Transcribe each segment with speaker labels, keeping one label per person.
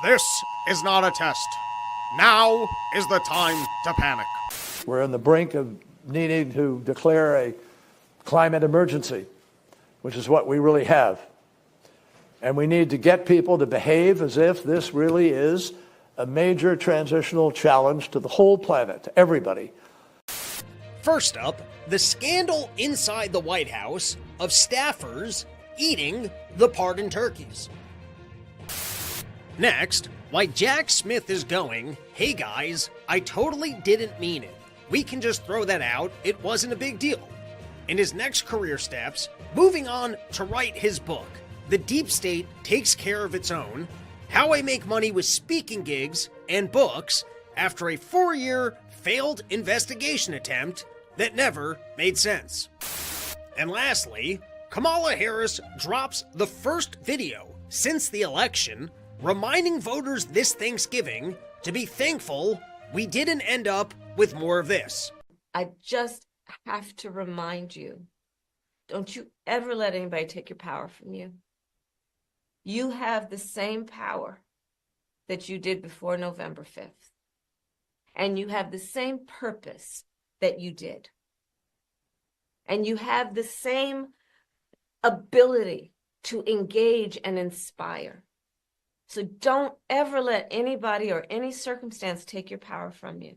Speaker 1: This is not a test. Now is the time to panic.
Speaker 2: We're on the brink of needing to declare a climate emergency, which is what we really have. And we need to get people to behave as if this really is a major transitional challenge to the whole planet, to everybody.
Speaker 3: First up, the scandal inside the White House of staffers eating the pardoned turkeys. Next, why Jack Smith is going, "Hey guys, I totally didn't mean it. We can just throw that out, it wasn't a big deal." In his next career steps, moving on to write his book, The Deep State Takes Care of Its Own, How I Make Money with Speaking Gigs and Books after a 4-year failed investigation attempt that never made sense. And lastly, Kamala Harris drops the first video since the election reminding voters this Thanksgiving to be thankful we didn't end up with more of this.
Speaker 4: I just have to remind you, don't you ever let anybody take your power from you. You have the same power that you did before November 5th. And you have the same purpose that you did. And you have the same ability to engage and inspire. So don't ever let anybody or any circumstance take your power from you.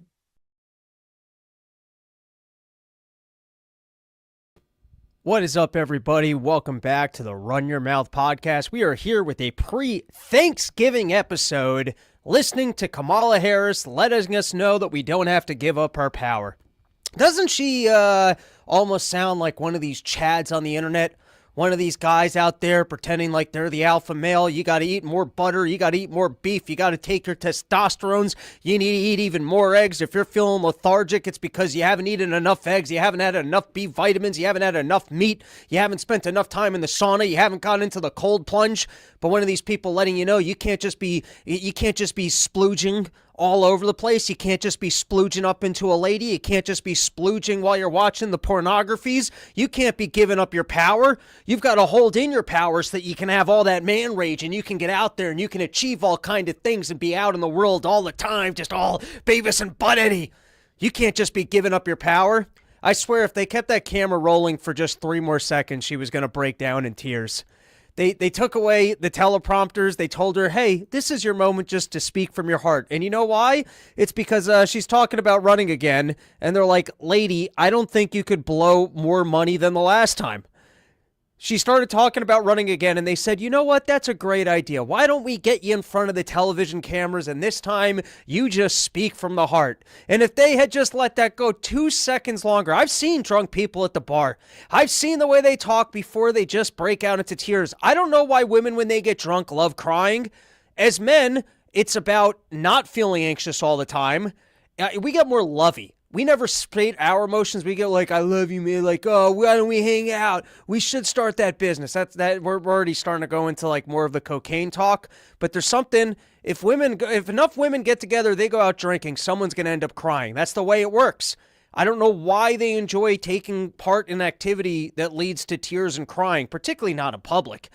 Speaker 3: What is up, everybody? Welcome back to the Run Your Mouth podcast. We are here with a pre-Thanksgiving episode, listening to Kamala Harris letting us know that we don't have to give up our power. Doesn't she almost sound like one of these chads on the internet? One of these guys out there pretending like they're the alpha male. You got to eat more butter. You got to eat more beef. You got to take your testosterones. You need to eat even more eggs. If you're feeling lethargic, it's because you haven't eaten enough eggs. You haven't had enough B vitamins. You haven't had enough meat. You haven't spent enough time in the sauna. You haven't gone into the cold plunge. But one of these people letting you know you can't just be splooging all over the place. You can't just be splooging up into a lady. You can't just be splooging while you're watching the pornographies. You can't be giving up your power. You've got to hold in your power so that you can have all that man rage and you can get out there and you can achieve all kind of things and be out in the world all the time, just all Beavis and Butt-Eddie. You can't just be giving up your power. I swear if they kept that camera rolling for just 3 more seconds, she was going to break down in tears. They took away the teleprompters. They told her, hey, this is your moment just to speak from your heart. And you know why? It's because she's talking about running again. And they're like, lady, I don't think you could blow more money than the last time. She started talking about running again, and they said, you know what? That's a great idea. Why don't we get you in front of the television cameras, and this time you just speak from the heart? And if they had just let that go 2 seconds longer, I've seen drunk people at the bar. I've seen the way they talk before they just break out into tears. I don't know why women, when they get drunk, love crying. As men, it's about not feeling anxious all the time. We get more lovey. We never state our emotions. We get like, I love you, man. Like, oh, why don't we hang out? We should start that business. We're already starting to go into like more of the cocaine talk. But there's something, if enough women get together, they go out drinking, someone's going to end up crying. That's the way it works. I don't know why they enjoy taking part in activity that leads to tears and crying, particularly not in public.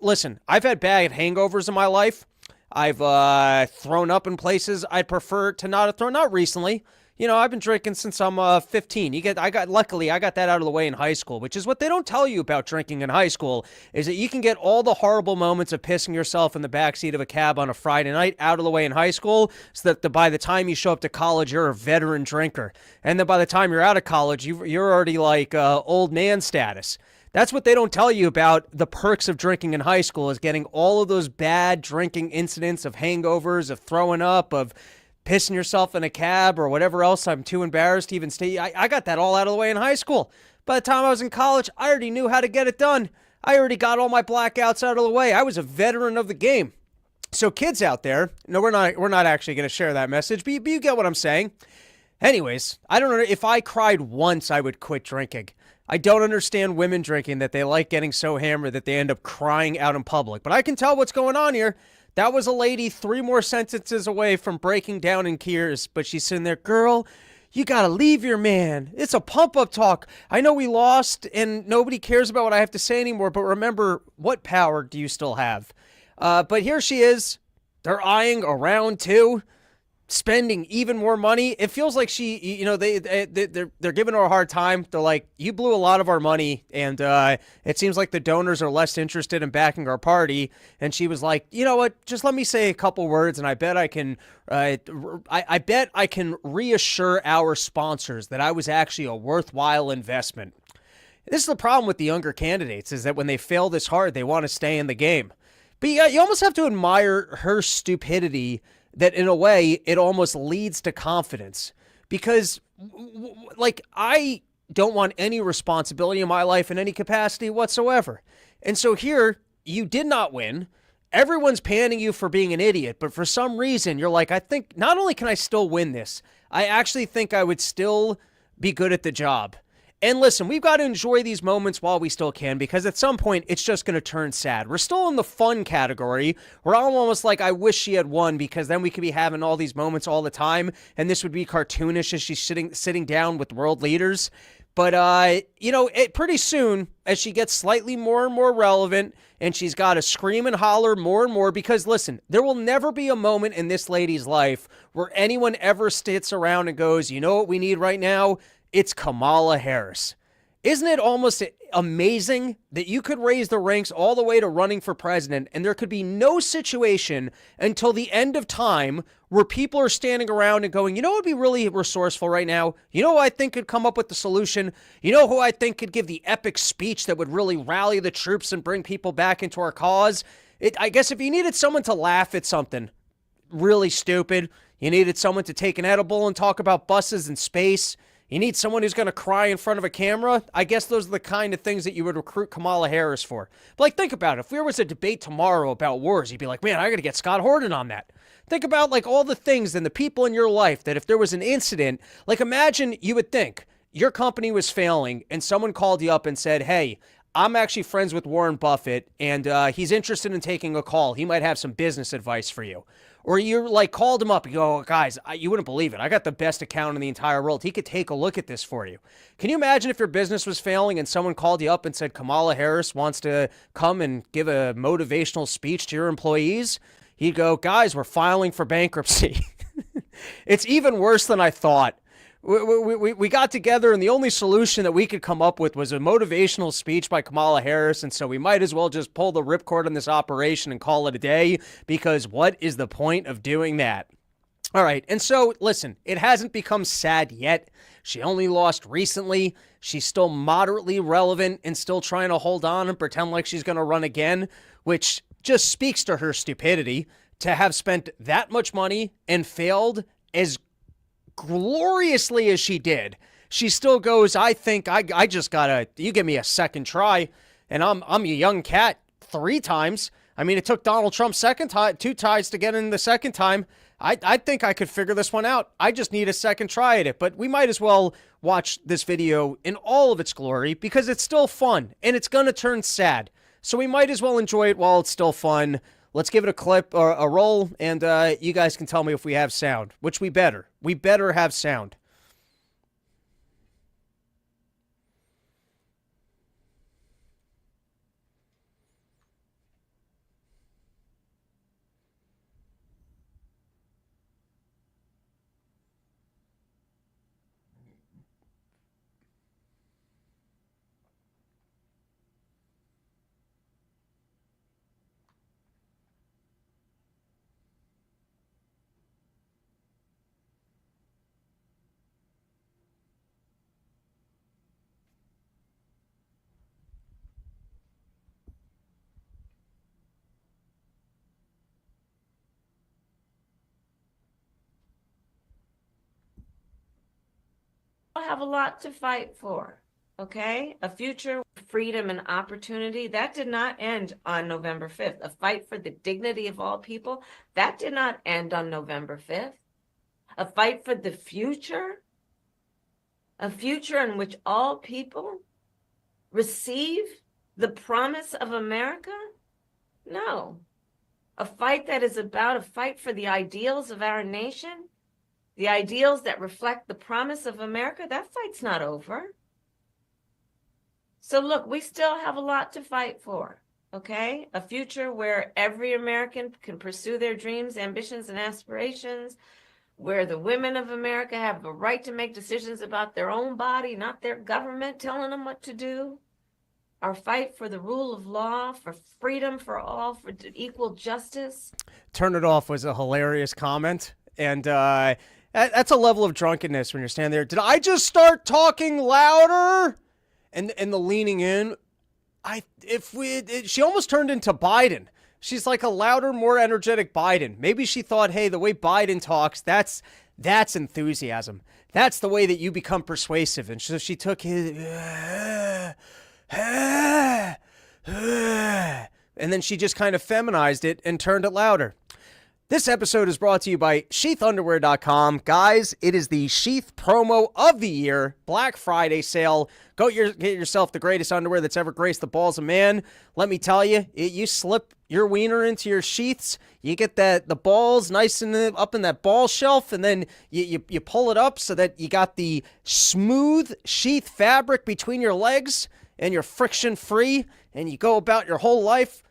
Speaker 3: Listen, I've had bad hangovers in my life. I've thrown up in places I'd prefer to not have thrown. Not recently. You know, I've been drinking since I'm 15. Luckily, I got that out of the way in high school, which is what they don't tell you about drinking in high school, is that you can get all the horrible moments of pissing yourself in the backseat of a cab on a Friday night out of the way in high school, so that by the time you show up to college, you're a veteran drinker. And then by the time you're out of college, you're already like old man status. That's what they don't tell you about the perks of drinking in high school, is getting all of those bad drinking incidents of hangovers, of throwing up, of pissing yourself in a cab or whatever else. I'm too embarrassed to even stay. I got that all out of the way in high school. By the time I was in college, I already knew how to get it done. I already got all my blackouts out of the way. I was a veteran of the game. So kids out there, no, we're not actually going to share that message, but you get what I'm saying. Anyways, I don't know. If I cried once, I would quit drinking. I don't understand women drinking, that they like getting so hammered that they end up crying out in public. But I can tell what's going on here. That was a lady 3 more sentences away from breaking down in tears, but she's sitting there, girl, you got to leave your man. It's a pump-up talk. I know we lost and nobody cares about what I have to say anymore, but remember, what power do you still have? But here she is, they're eyeing around too, spending even more money. It feels like they're giving her a hard time. They're like, you blew a lot of our money, and it seems like the donors are less interested in backing our party. And she was like, you know what, just let me say a couple words, and I bet I can reassure our sponsors that I was actually a worthwhile investment. This is the problem with the younger candidates, is that when they fail this hard, they want to stay in the game. But you almost have to admire her stupidity, that in a way it almost leads to confidence, because like, I don't want any responsibility in my life in any capacity whatsoever. And so here, you did not win. Everyone's panning you for being an idiot, but for some reason you're like, I think not only can I still win this, I actually think I would still be good at the job. And listen, we've got to enjoy these moments while we still can, because at some point it's just going to turn sad. We're still in the fun category where I'm almost like, I wish she had won, because then we could be having all these moments all the time, and this would be cartoonish as she's sitting down with world leaders. But, pretty soon, as she gets slightly more and more relevant, and she's got to scream and holler more and more, because, listen, there will never be a moment in this lady's life where anyone ever sits around and goes, you know what we need right now? It's Kamala Harris. Isn't it almost amazing that you could raise the ranks all the way to running for president, and there could be no situation until the end of time where people are standing around and going, you know what would be really resourceful right now? You know who I think could come up with the solution? You know who I think could give the epic speech that would really rally the troops and bring people back into our cause? I guess if you needed someone to laugh at something really stupid, you needed someone to take an edible and talk about buses and space, you need someone who's going to cry in front of a camera, I guess those are the kind of things that you would recruit Kamala Harris for. But, like, think about it. If there was a debate tomorrow about wars, you'd be like, man, I got to get Scott Horton on that. Think about, like, all the things and the people in your life that if there was an incident, like, imagine you would think your company was failing and someone called you up and said, hey, I'm actually friends with Warren Buffett, and he's interested in taking a call. He might have some business advice for you. Or you're like, called him up and go, guys, you wouldn't believe it. I got the best accountant in the entire world. He could take a look at this for you. Can you imagine if your business was failing and someone called you up and said, Kamala Harris wants to come and give a motivational speech to your employees? You'd go, guys, we're filing for bankruptcy. It's even worse than I thought. We got together, and the only solution that we could come up with was a motivational speech by Kamala Harris, and so we might as well just pull the ripcord on this operation and call it a day, because what is the point of doing that? All right, and so, listen, it hasn't become sad yet. She only lost recently. She's still moderately relevant and still trying to hold on and pretend like she's going to run again, which just speaks to her stupidity to have spent that much money and failed as gloriously as she did. She still goes, I think I just gotta, you give me a second try, and I'm a young cat 3 times. I mean, it took Donald Trump 2 ties to get in the second time. I think I could figure this one out. I just need a second try at it. But we might as well watch this video in all of its glory, because it's still fun and it's gonna turn sad. So we might as well enjoy it while it's still fun. Let's give it a clip or a roll, and you guys can tell me if we have sound, which we better. We better have sound.
Speaker 4: Have a lot to fight for, okay? A future, freedom, and opportunity, that did not end on November 5th. A fight for the dignity of all people, that did not end on November 5th. A fight for the future, a future in which all people receive the promise of America? No. A fight that is about a fight for the ideals of our nation, the ideals that reflect the promise of America, that fight's not over. So look, we still have a lot to fight for. okay? A future where every American can pursue their dreams, ambitions, and aspirations, where the women of America have the right to make decisions about their own body, not their government telling them what to do. Our fight for the rule of law, for freedom for all, for equal justice.
Speaker 3: Turn it off was a hilarious comment. And that's a level of drunkenness when you're standing there. Did I just start talking louder? And the leaning in, she almost turned into Biden. She's like a louder, more energetic Biden. Maybe she thought, hey, the way Biden talks, that's enthusiasm. That's the way that you become persuasive. And so she took his, and then she just kind of feminized it and turned it louder. This episode is brought to you by sheathunderwear.com. Guys, it is the Sheath promo of the year, Black Friday sale. Go get yourself the greatest underwear that's ever graced the balls of man. Let me tell you, you slip your wiener into your sheaths, you get the balls nice and up in that ball shelf, and then you pull it up so that you got the smooth sheath fabric between your legs, and you're friction free, and you go about your whole life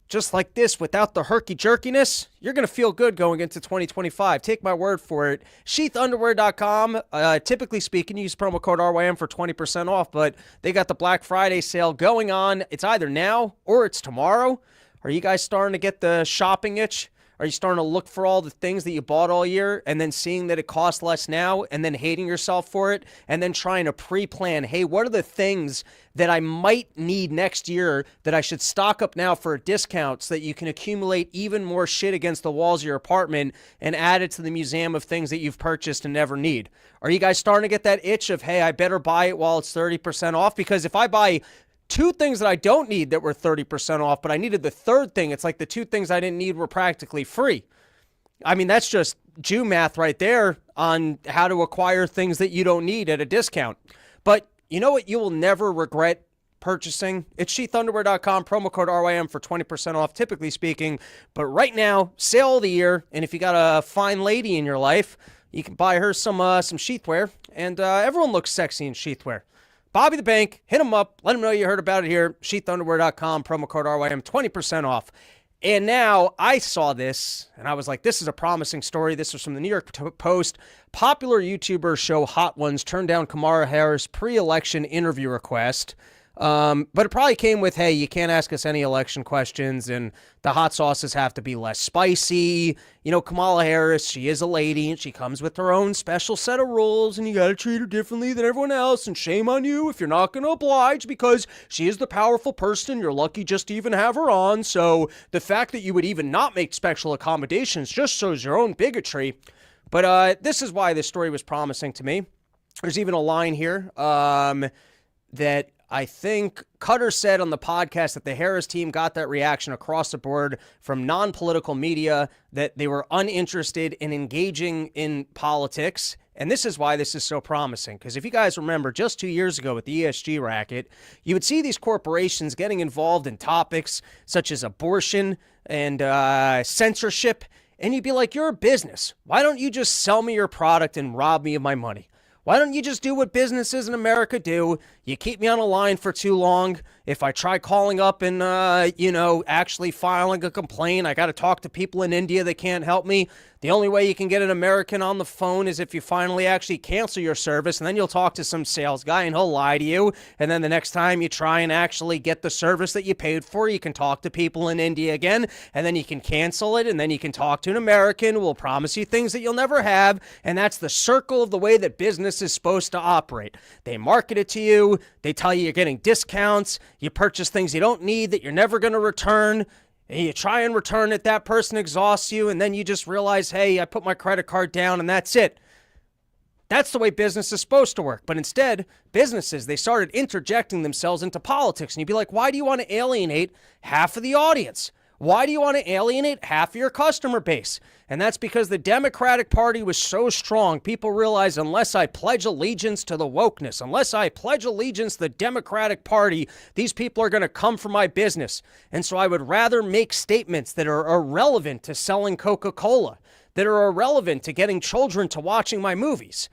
Speaker 3: just like this without the herky-jerkiness. You're going to feel good going into 2025. Take my word for it. Sheathunderwear.com. Typically speaking, use promo code RYM for 20% off, but they got the Black Friday sale going on. It's either now or it's tomorrow. Are you guys starting to get the shopping itch? Are you starting to look for all the things that you bought all year and then seeing that it costs less now and then hating yourself for it and then trying to pre-plan, hey, what are the things that I might need next year that I should stock up now for a discount so that you can accumulate even more shit against the walls of your apartment and add it to the museum of things that you've purchased and never need? Are you guys starting to get that itch of, hey, I better buy it while it's 30% off? Because if I buy two things that I don't need that were 30% off, but I needed the third thing, it's like the two things I didn't need were practically free. I mean, that's just Jew math right there on how to acquire things that you don't need at a discount. But you know what you will never regret purchasing? It's sheathunderwear.com, promo code RYM for 20% off, typically speaking. But right now, sale of the year, and if you got a fine lady in your life, you can buy her some sheathwear, and everyone looks sexy in sheathwear. Bobby the Bank, hit him up. Let him know you heard about it here. Sheathunderwear.com, promo code RYM, 20% off. And now I saw this, and I was like, this is a promising story. This was from the New York Post. Popular YouTuber show Hot Ones turned down Kamala Harris pre-election interview request. But it probably came with, hey, you can't ask us any election questions, and the hot sauces have to be less spicy. You know, Kamala Harris, she is a lady, and she comes with her own special set of rules, and you got to treat her differently than everyone else, and shame on you if you're not going to oblige, because she is the powerful person. You're lucky just to even have her on, so the fact that you would even not make special accommodations just shows your own bigotry. But this is why this story was promising to me. There's even a line here that I think Cutter said on the podcast that the Harris team got that reaction across the board from non-political media, that they were uninterested in engaging in politics. And this is why this is so promising. Because if you guys remember, just 2 years ago with the ESG racket, you would see these corporations getting involved in topics such as abortion and censorship. And you'd be like, you're a business. Why don't you just sell me your product and rob me of my money? Why don't you just do what businesses in America do? You keep me on a line for too long. If I try calling up and, actually filing a complaint, I got to talk to people in India that can't help me. The only way you can get an American on the phone is if you finally actually cancel your service, and then you'll talk to some sales guy and he'll lie to you. And then the next time you try and actually get the service that you paid for, you can talk to people in India again, and then you can cancel it, and then you can talk to an American who will promise you things that you'll never have. And that's the circle of the way that business is supposed to operate. They market it to you. They tell you you're getting discounts. You purchase things you don't need that you're never going to return. And you try and return it, that person exhausts you, and then you just realize, hey, I put my credit card down, and that's it. That's the way business is supposed to work. But instead, businesses, they started interjecting themselves into politics. And you'd be like, why do you want to alienate half of the audience? Why do you want to alienate half of your customer base? And that's because the Democratic Party was so strong, people realized unless I pledge allegiance to the wokeness, unless I pledge allegiance to the Democratic Party, these people are going to come for my business. And so I would rather make statements that are irrelevant to selling Coca-Cola, that are irrelevant to getting children to watching my movies.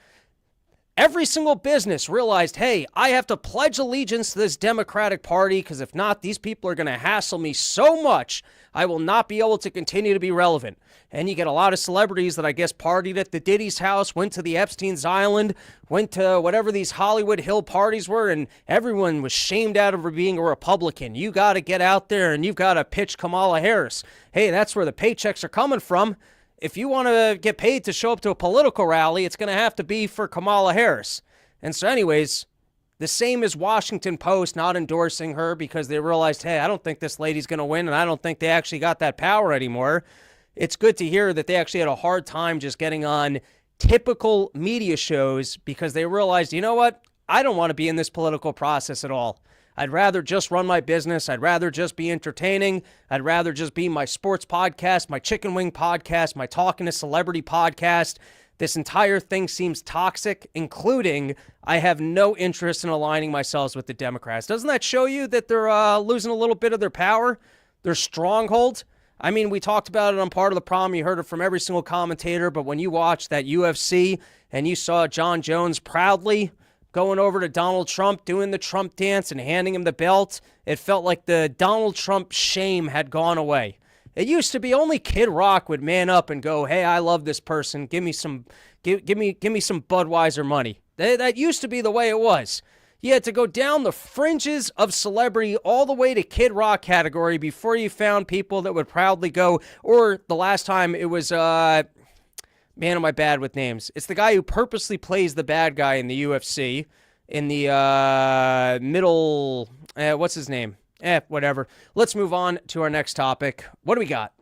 Speaker 3: Every single business realized, hey, I have to pledge allegiance to this Democratic Party because if not, these people are going to hassle me so much, I will not be able to continue to be relevant. And you get a lot of celebrities that I guess partied at the Diddy's house, went to the Epstein's Island, went to whatever these Hollywood Hill parties were, and everyone was shamed out of being a Republican. You got to get out there and you've got to pitch Kamala Harris. Hey, that's where the paychecks are coming from. If you want to get paid to show up to a political rally, it's going to have to be for Kamala Harris. And so anyways, the same as Washington Post not endorsing her because they realized, hey, I don't think this lady's going to win, and I don't think they actually got that power anymore. It's good to hear that they actually had a hard time just getting on typical media shows because they realized, you know what? I don't want to be in this political process at all. I'd rather just run my business. I'd rather just be entertaining. I'd rather just be my sports podcast, my chicken wing podcast, my talking to celebrity podcast. This entire thing seems toxic, including I have no interest in aligning myself with the Democrats. Doesn't that show you that they're losing a little bit of their power, their stronghold? I mean, we talked about it on Part of the Problem. You heard it from every single commentator, but when you watched that UFC and you saw John Jones proudly going over to Donald Trump, doing the Trump dance and handing him the belt, it felt like the Donald Trump shame had gone away. It used to be only Kid Rock would man up and go, hey, I love this person. Give me some Budweiser money. That used to be the way it was. You had to go down the fringes of celebrity all the way to Kid Rock category before you found people that would proudly go, or the last time it was, man, am I bad with names? It's the guy who purposely plays the bad guy in the UFC in the middle, what's his name? Whatever. Let's move on to our next topic. What do we got?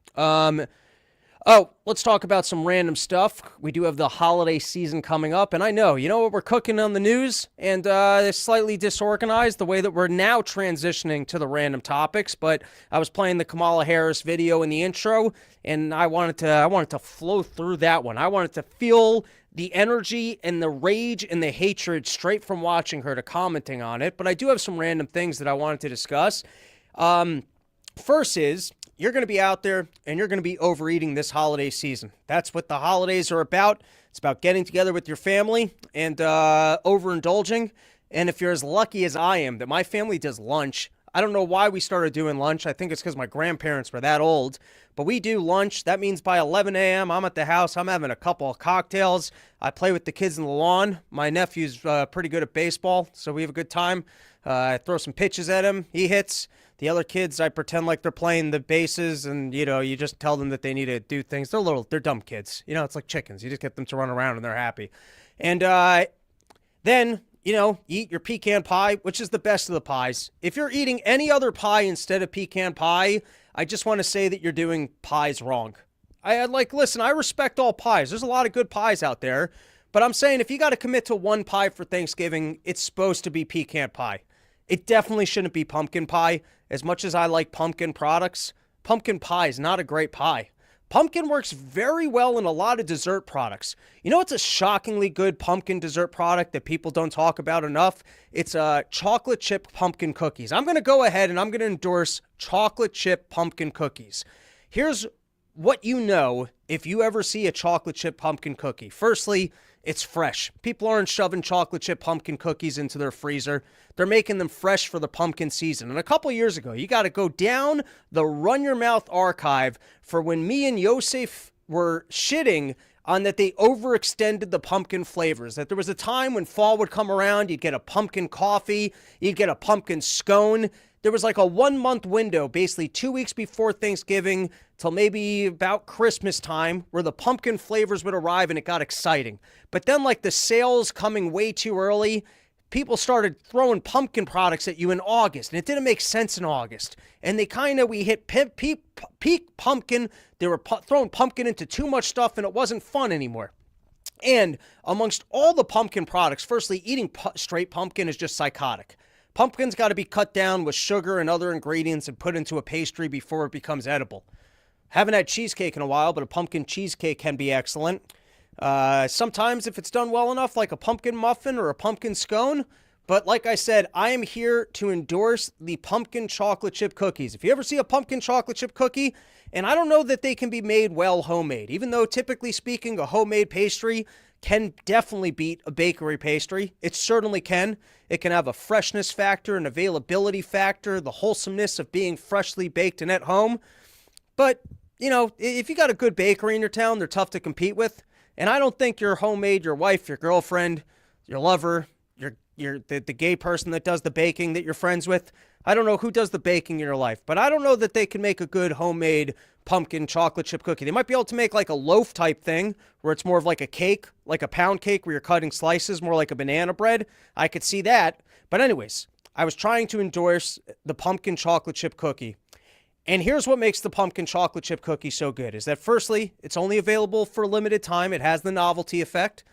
Speaker 3: Let's talk about some random stuff. We do have the holiday season coming up, and I know, you know what we're cooking on the news, and it's slightly disorganized the way that we're now transitioning to the random topics, but I was playing the Kamala Harris video in the intro, and I wanted to flow through that one. I wanted to feel the energy and the rage and the hatred straight from watching her to commenting on it, but I do have some random things that I wanted to discuss. First is, you're going to be out there and you're going to be overeating this holiday season. That's what the holidays are about. It's about getting together with your family and overindulging. And if you're as lucky as I am that my family does lunch, I don't know why we started doing lunch. I think it's because my grandparents were that old. But we do lunch. That means by 11 a.m., I'm at the house. I'm having a couple of cocktails. I play with the kids in the lawn. My nephew's pretty good at baseball, so we have a good time. I throw some pitches at him. He hits. The other kids, I pretend like they're playing the bases, and, you know, you just tell them that they need to do things. They're dumb kids. You know, it's like chickens. You just get them to run around, and they're happy. And then, you know, you eat your pecan pie, which is the best of the pies. If you're eating any other pie instead of pecan pie, I just want to say that you're doing pies wrong. Listen, I respect all pies. There's a lot of good pies out there. But I'm saying if you got to commit to one pie for Thanksgiving, it's supposed to be pecan pie. It definitely shouldn't be pumpkin pie. As much as I like pumpkin products, pumpkin pie is not a great pie. Pumpkin works very well in a lot of dessert products. You know what's a shockingly good pumpkin dessert product that people don't talk about enough? It's chocolate chip pumpkin cookies. I'm going to go ahead and I'm going to endorse chocolate chip pumpkin cookies. Here's what you know if you ever see a chocolate chip pumpkin cookie. Firstly, it's fresh. People aren't shoving chocolate chip pumpkin cookies into their freezer. They're making them fresh for the pumpkin season. And a couple years ago, you got to go down the Run Your Mouth archive for when me and Yosef were shitting on that they overextended the pumpkin flavors. That there was a time when fall would come around, you'd get a pumpkin coffee, you'd get a pumpkin scone. There was like a 1 month window, basically 2 weeks before Thanksgiving till maybe about Christmas time, where the pumpkin flavors would arrive and it got exciting. But then like the sales coming way too early, people started throwing pumpkin products at you in August, and it didn't make sense in August. And we hit peak pumpkin. They were throwing pumpkin into too much stuff, and it wasn't fun anymore. And amongst all the pumpkin products, firstly, eating straight pumpkin is just psychotic. Pumpkin's got to be cut down with sugar and other ingredients and put into a pastry before it becomes edible. Haven't had cheesecake in a while, but a pumpkin cheesecake can be excellent. Sometimes if it's done well enough, like a pumpkin muffin or a pumpkin scone. But like I said, I am here to endorse the pumpkin chocolate chip cookies. If you ever see a pumpkin chocolate chip cookie, and I don't know that they can be made well homemade, even though typically speaking, a homemade pastry can definitely beat a bakery pastry. It certainly can. It can have a freshness factor, an availability factor, the wholesomeness of being freshly baked and at home. But, you know, if you got a good bakery in your town, they're tough to compete with. And I don't think your homemade, your wife, your girlfriend, your lover, the gay person that does the baking that you're friends with, I don't know who does the baking in your life, but I don't know that they can make a good homemade pumpkin chocolate chip cookie. They might be able to make like a loaf type thing where it's more of like a cake, like a pound cake where you're cutting slices, more like a banana bread. I could see that. But anyways, I was trying to endorse the pumpkin chocolate chip cookie. And here's what makes the pumpkin chocolate chip cookie so good is that firstly, it's only available for a limited time. It has the novelty effect.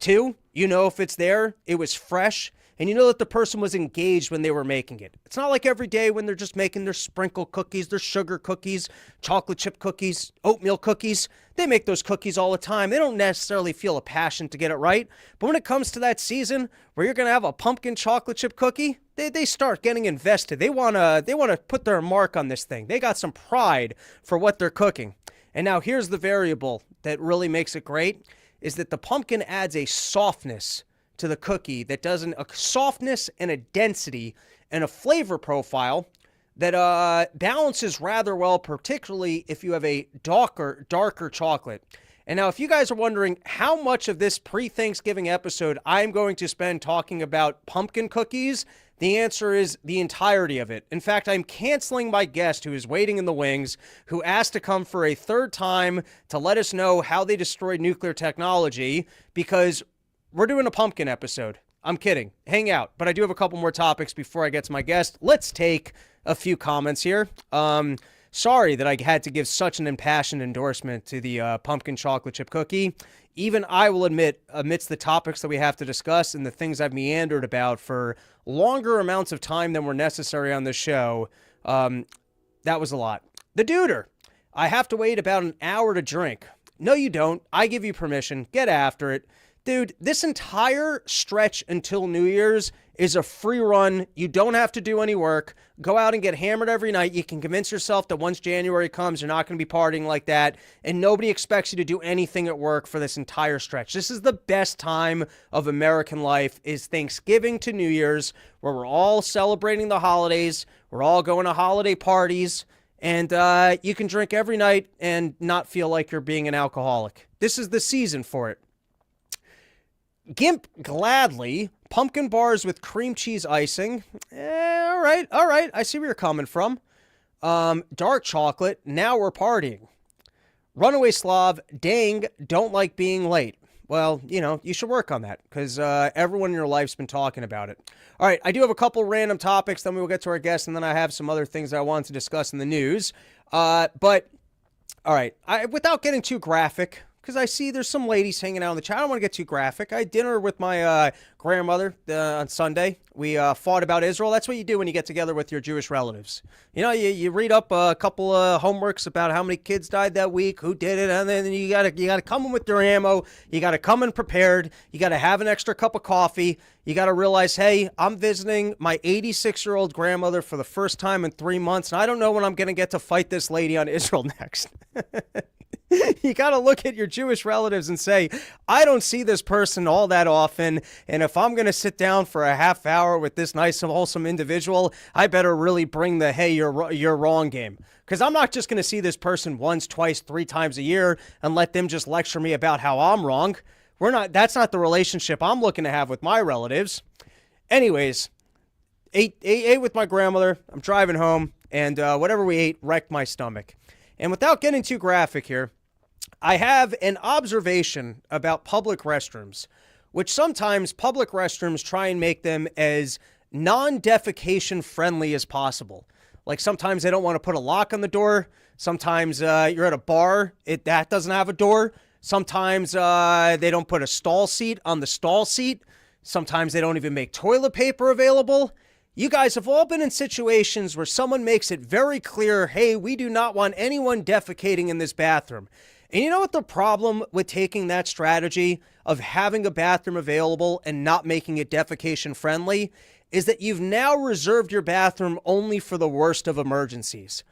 Speaker 3: 2, you know if it's there, it was fresh, and you know that the person was engaged when they were making it. It's not like every day when they're just making their sprinkle cookies, their sugar cookies, chocolate chip cookies, oatmeal cookies. They make those cookies all the time. They don't necessarily feel a passion to get it right. But when it comes to that season where you're going to have a pumpkin chocolate chip cookie, they start getting invested. They want to put their mark on this thing. They got some pride for what they're cooking. And now here's the variable that really makes it great, is that the pumpkin adds a softness to the cookie that doesn't, a softness and a density and a flavor profile that balances rather well, particularly if you have a darker chocolate. And now if you guys are wondering how much of this pre-Thanksgiving episode I'm going to spend talking about pumpkin cookies, the answer is the entirety of it. In fact, I'm canceling my guest who is waiting in the wings, who asked to come for a third time to let us know how they destroyed nuclear technology, because we're doing a pumpkin episode. I'm kidding. Hang out. But I do have a couple more topics before I get to my guest. Let's take a few comments here. Sorry that I had to give such an impassioned endorsement to the pumpkin chocolate chip cookie. Even I will admit, amidst the topics that we have to discuss and the things I've meandered about for longer amounts of time than were necessary on this show, that was a lot. The duder. I have to wait about an hour to drink. No, you don't. I give you permission. Get after it. Dude, this entire stretch until New Year's is a free run. You don't have to do any work. Go out and get hammered every night. You can convince yourself that once January comes, you're not going to be partying like that, and nobody expects you to do anything at work for this entire stretch. This is the best time of American life, is Thanksgiving to New Year's, where we're all celebrating the holidays. We're all going to holiday parties, and you can drink every night and not feel like you're being an alcoholic. This is the season for it. Gimp gladly, pumpkin bars with cream cheese icing. All right. I see where you're coming from. Dark chocolate, now we're partying. Runaway Slav, dang, don't like being late. Well, you know, you should work on that, because everyone in your life's been talking about it. All right, I do have a couple random topics, then we will get to our guests, and then I have some other things that I wanted to discuss in the news. But, all right, without getting too graphic, because I see there's some ladies hanging out in the chat. I don't want to get too graphic. I had dinner with my grandmother on Sunday. We fought about Israel. That's what you do when you get together with your Jewish relatives. You know, you read up a couple of homeworks about how many kids died that week, who did it, and then you gotta come in with your ammo. You gotta come in prepared. You gotta have an extra cup of coffee. You gotta realize, hey, I'm visiting my 86-year-old grandmother for the first time in 3 months, and I don't know when I'm gonna get to fight this lady on Israel next. You got to look at your Jewish relatives and say, I don't see this person all that often, and if I'm going to sit down for a half hour with this nice, wholesome individual, I better really bring the, hey, you're wrong game. Because I'm not just going to see this person once, twice, 3 times a year and let them just lecture me about how I'm wrong. That's not the relationship I'm looking to have with my relatives. Anyways, ate with my grandmother. I'm driving home, and whatever we ate wrecked my stomach. And without getting too graphic here, I have an observation about public restrooms, which sometimes public restrooms try and make them as non-defecation friendly as possible. Like sometimes they don't want to put a lock on the door. Sometimes you're at a bar, that doesn't have a door. Sometimes they don't put a stall seat on the stall seat. Sometimes they don't even make toilet paper available. You guys have all been in situations where someone makes it very clear, hey, we do not want anyone defecating in this bathroom. And you know what the problem with taking that strategy of having a bathroom available and not making it defecation friendly is that you've now reserved your bathroom only for the worst of emergencies.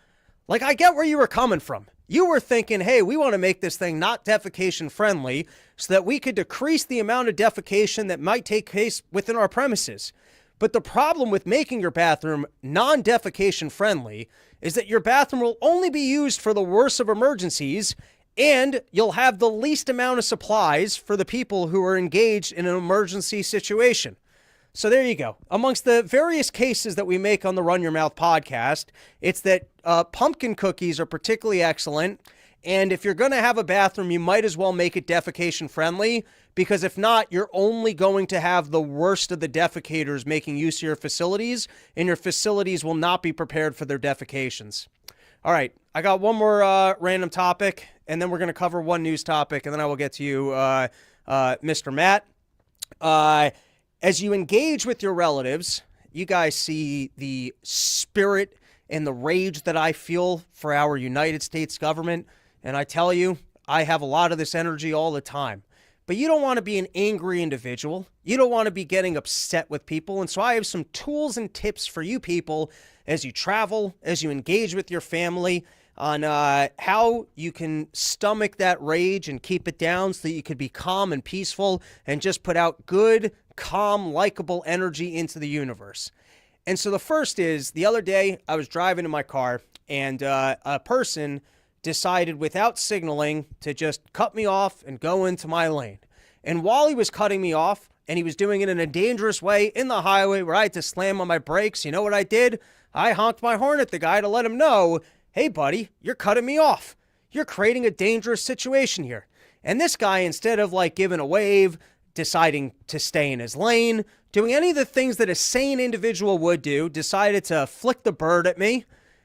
Speaker 3: Like, I get where you were coming from. You were thinking, hey, we want to make this thing not defecation friendly so that we could decrease the amount of defecation that might take place within our premises. But the problem with making your bathroom non-defecation friendly is that your bathroom will only be used for the worst of emergencies, and you'll have the least amount of supplies for the people who are engaged in an emergency situation. So there you go. Amongst the various cases that we make on the Run Your Mouth podcast, it's that pumpkin cookies are particularly excellent. And if you're going to have a bathroom, you might as well make it defecation friendly, because if not, you're only going to have the worst of the defecators making use of your facilities, and your facilities will not be prepared for their defecations. All right, I got one more random topic, and then we're going to cover one news topic, and then I will get to you, Mr. Matt. As you engage with your relatives, you guys see the spirit and the rage that I feel for our United States government. And I tell you, I have a lot of this energy all the time. But you don't want to be an angry individual. You don't want to be getting upset with people. And so I have some tools and tips for you people as you travel, as you engage with your family, on how you can stomach that rage and keep it down so that you could be calm and peaceful and just put out good, calm, likable energy into the universe. And so the first is, the other day I was driving in my car, and a person decided without signaling to just cut me off and go into my lane. And while he was cutting me off, and he was doing it in a dangerous way in the highway where I had to slam on my brakes, you know what I did? I honked my horn at the guy to let him know, hey, buddy, you're cutting me off. You're creating a dangerous situation here. And this guy, instead of like giving a wave, deciding to stay in his lane, doing any of the things that a sane individual would do, decided to flick the bird at me.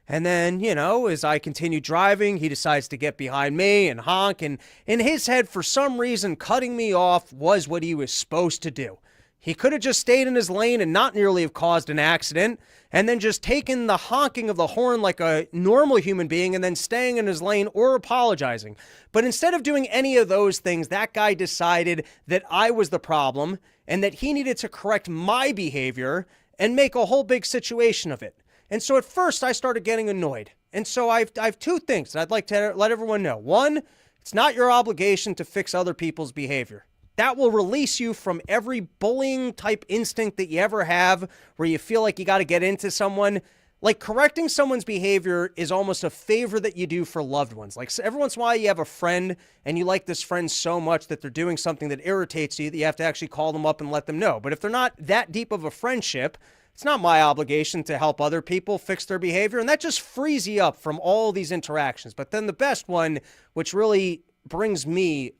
Speaker 3: And then, you know, as I continue driving, he decides to get behind me and honk. And in his head, for some reason, cutting me off was what he was supposed to do. He could have just stayed in his lane and not nearly have caused an accident, and then just taken the honking of the horn like a normal human being and then staying in his lane or apologizing. But instead of doing any of those things, that guy decided that I was the problem and that he needed to correct my behavior and make a whole big situation of it. And so at first I started getting annoyed. And so I have two things that I'd like to let everyone know. One, it's not your obligation to fix other people's behavior. That will release you from every bullying type instinct that you ever have where you feel like you got to get into someone. Like, correcting someone's behavior is almost a favor that you do for loved ones. Like, every once in a while you have a friend and you like this friend so much that they're doing something that irritates you that you have to actually call them up and let them know. But if they're not that deep of a friendship, it's not my obligation to help other people fix their behavior. And that just frees you up from all these interactions. But then the best one, which really brings me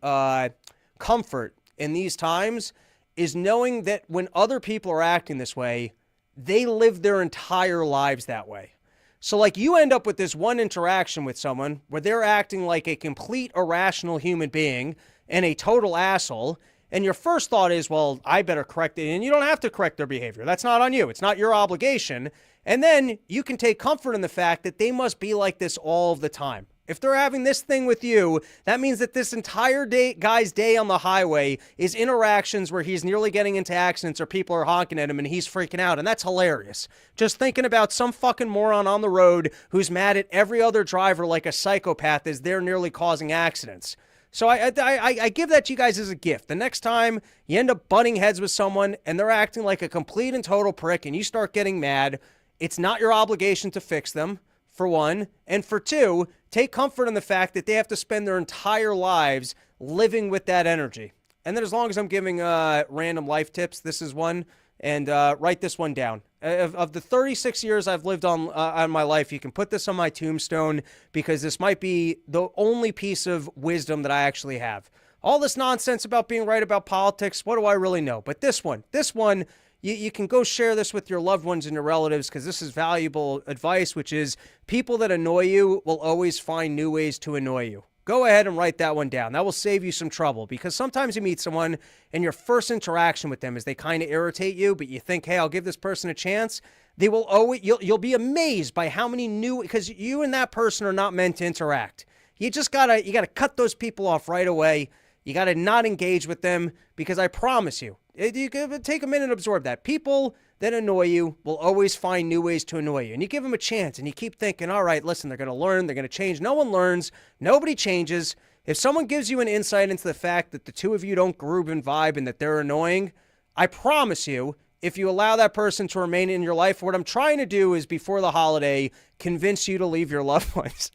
Speaker 3: comfort in these times, is knowing that when other people are acting this way, they live their entire lives that way. So like, you end up with this one interaction with someone where they're acting like a complete irrational human being and a total asshole. And your first thought is, well, I better correct it. And you don't have to correct their behavior. That's not on you. It's not your obligation. And then you can take comfort in the fact that they must be like this all of the time. If they're having this thing with you, that means that this entire guy's day on the highway is interactions where he's nearly getting into accidents or people are honking at him and he's freaking out. And that's hilarious. Just thinking about some fucking moron on the road who's mad at every other driver like a psychopath as they're nearly causing accidents. So I give that to you guys as a gift. The next time you end up butting heads with someone and they're acting like a complete and total prick and you start getting mad, it's not your obligation to fix them, for one. And for two, take comfort in the fact that they have to spend their entire lives living with that energy. And then as long as I'm giving random life tips, this is one. And write this one down. Of the 36 years I've lived on my life, you can put this on my tombstone because this might be the only piece of wisdom that I actually have. All this nonsense about being right about politics, what do I really know? But this one, you can go share this with your loved ones and your relatives because this is valuable advice, which is people that annoy you will always find new ways to annoy you. Go ahead and write that one down. That will save you some trouble because sometimes you meet someone and your first interaction with them is they kind of irritate you, but you think, hey, I'll give this person a chance. They will always, you'll be amazed by how many new, because you and that person are not meant to interact. You gotta cut those people off right away. You gotta not engage with them because I promise you, you can take a minute and absorb that. People that annoy you will always find new ways to annoy you. And you give them a chance and you keep thinking, all right, listen, they're going to learn, they're going to change. No one learns. Nobody changes. If someone gives you an insight into the fact that the two of you don't groove and vibe and that they're annoying, I promise you, if you allow that person to remain in your life, what I'm trying to do is before the holiday, convince you to leave your loved ones.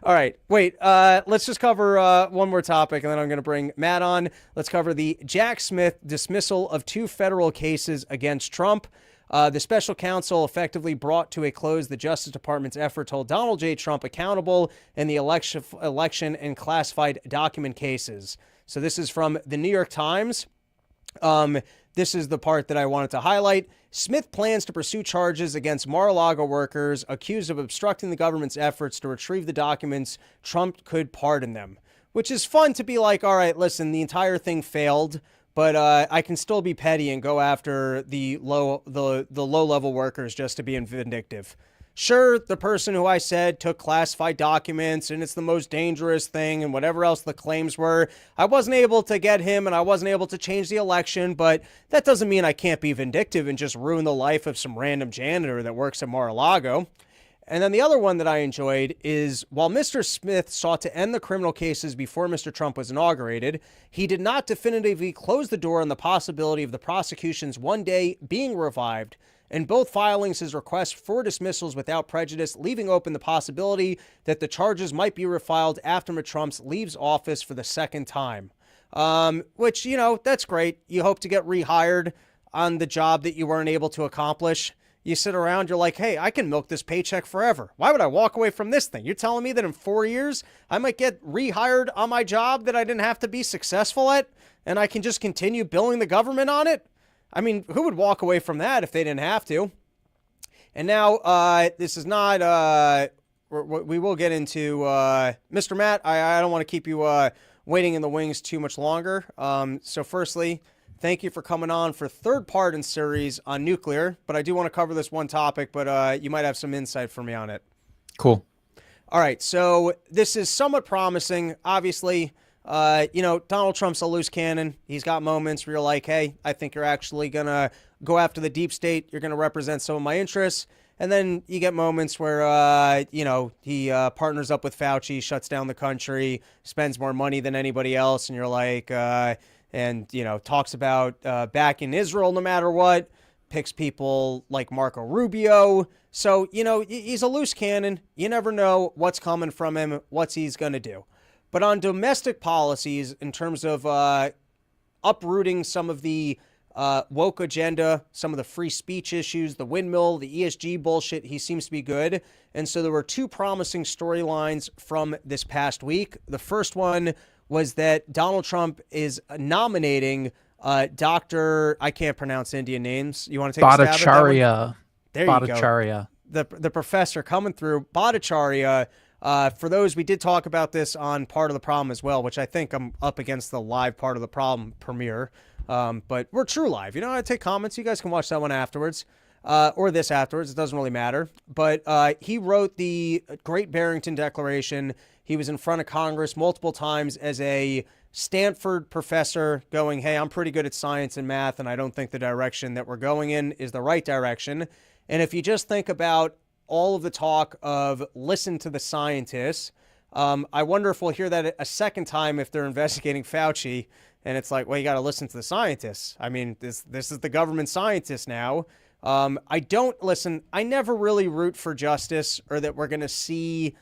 Speaker 3: All right, wait, let's just cover one more topic, and then I'm going to bring Matt on. Let's cover the Jack Smith dismissal of 2 federal cases against Trump. The special counsel effectively brought to a close the Justice Department's effort to hold Donald J. Trump accountable in the election and classified document cases. So this is from the New York Times. This is the part that I wanted to highlight. Smith plans to pursue charges against Mar-a-Lago workers accused of obstructing the government's efforts to retrieve the documents Trump could pardon them, which is fun to be like, all right, listen, the entire thing failed, but I can still be petty and go after the low-level workers just to be vindictive. Sure, the person who I said took classified documents and it's the most dangerous thing and whatever else the claims were. I wasn't able to get him and I wasn't able to change the election, but that doesn't mean I can't be vindictive and just ruin the life of some random janitor that works at Mar-a-Lago. And then the other one that I enjoyed is while Mr. Smith sought to end the criminal cases before Mr. Trump was inaugurated, he did not definitively close the door on the possibility of the prosecutions one day being revived. In both filings, his request for dismissals without prejudice, leaving open the possibility that the charges might be refiled after Mr. Trump leaves office for the second time. Which, you know, that's great. You hope to get rehired on the job that you weren't able to accomplish. You sit around, you're like, hey, I can milk this paycheck forever. Why would I walk away from this thing? You're telling me that in 4 years, I might get rehired on my job that I didn't have to be successful at, and I can just continue billing the government on it? I mean, who would walk away from that if they didn't have to? And now, this is not, we will get into, Mr. Matt, I don't want to keep you waiting in the wings too much longer. So firstly, thank you for coming on for third part in series on nuclear, but I do want to cover this one topic, but you might have some insight for me on it.
Speaker 5: Cool.
Speaker 3: All right, so this is somewhat promising. Obviously, you know, Donald Trump's a loose cannon. He's got moments where you're like, hey, I think you're actually going to go after the deep state. You're going to represent some of my interests. And then you get moments where, you know, he partners up with Fauci, shuts down the country, spends more money than anybody else. And you're like, and, you know, talks about backing Israel no matter what, picks people like Marco Rubio. So, you know, he's a loose cannon. You never know what's coming from him, what he's going to do. But on domestic policies, in terms of uprooting some of the woke agenda, some of the free speech issues, the windmill, the ESG bullshit, he seems to be good. And so there were 2 promising storylines from this past week. The first one was that Donald Trump is nominating Dr. I can't pronounce Indian names. You want to take a stab at that one? There you
Speaker 5: Bhattacharya.
Speaker 3: go. The professor coming through, Bhattacharya. For those, we did talk about this on Part of the Problem as well, which I think I'm up against the live Part of the Problem premiere. But we're true live. You know, I take comments. You guys can watch that one afterwards, or this afterwards. It doesn't really matter. But he wrote the Great Barrington Declaration. He was in front of Congress multiple times as a Stanford professor going, hey, I'm pretty good at science and math, and I don't think the direction that we're going in is the right direction. And if you just think about all of the talk of listen to the scientists, I wonder if we'll hear that a second time if they're investigating Fauci. And it's like, well, you got to listen to the scientists. I mean, this is the government scientists now. I never really root for justice or that we're going to see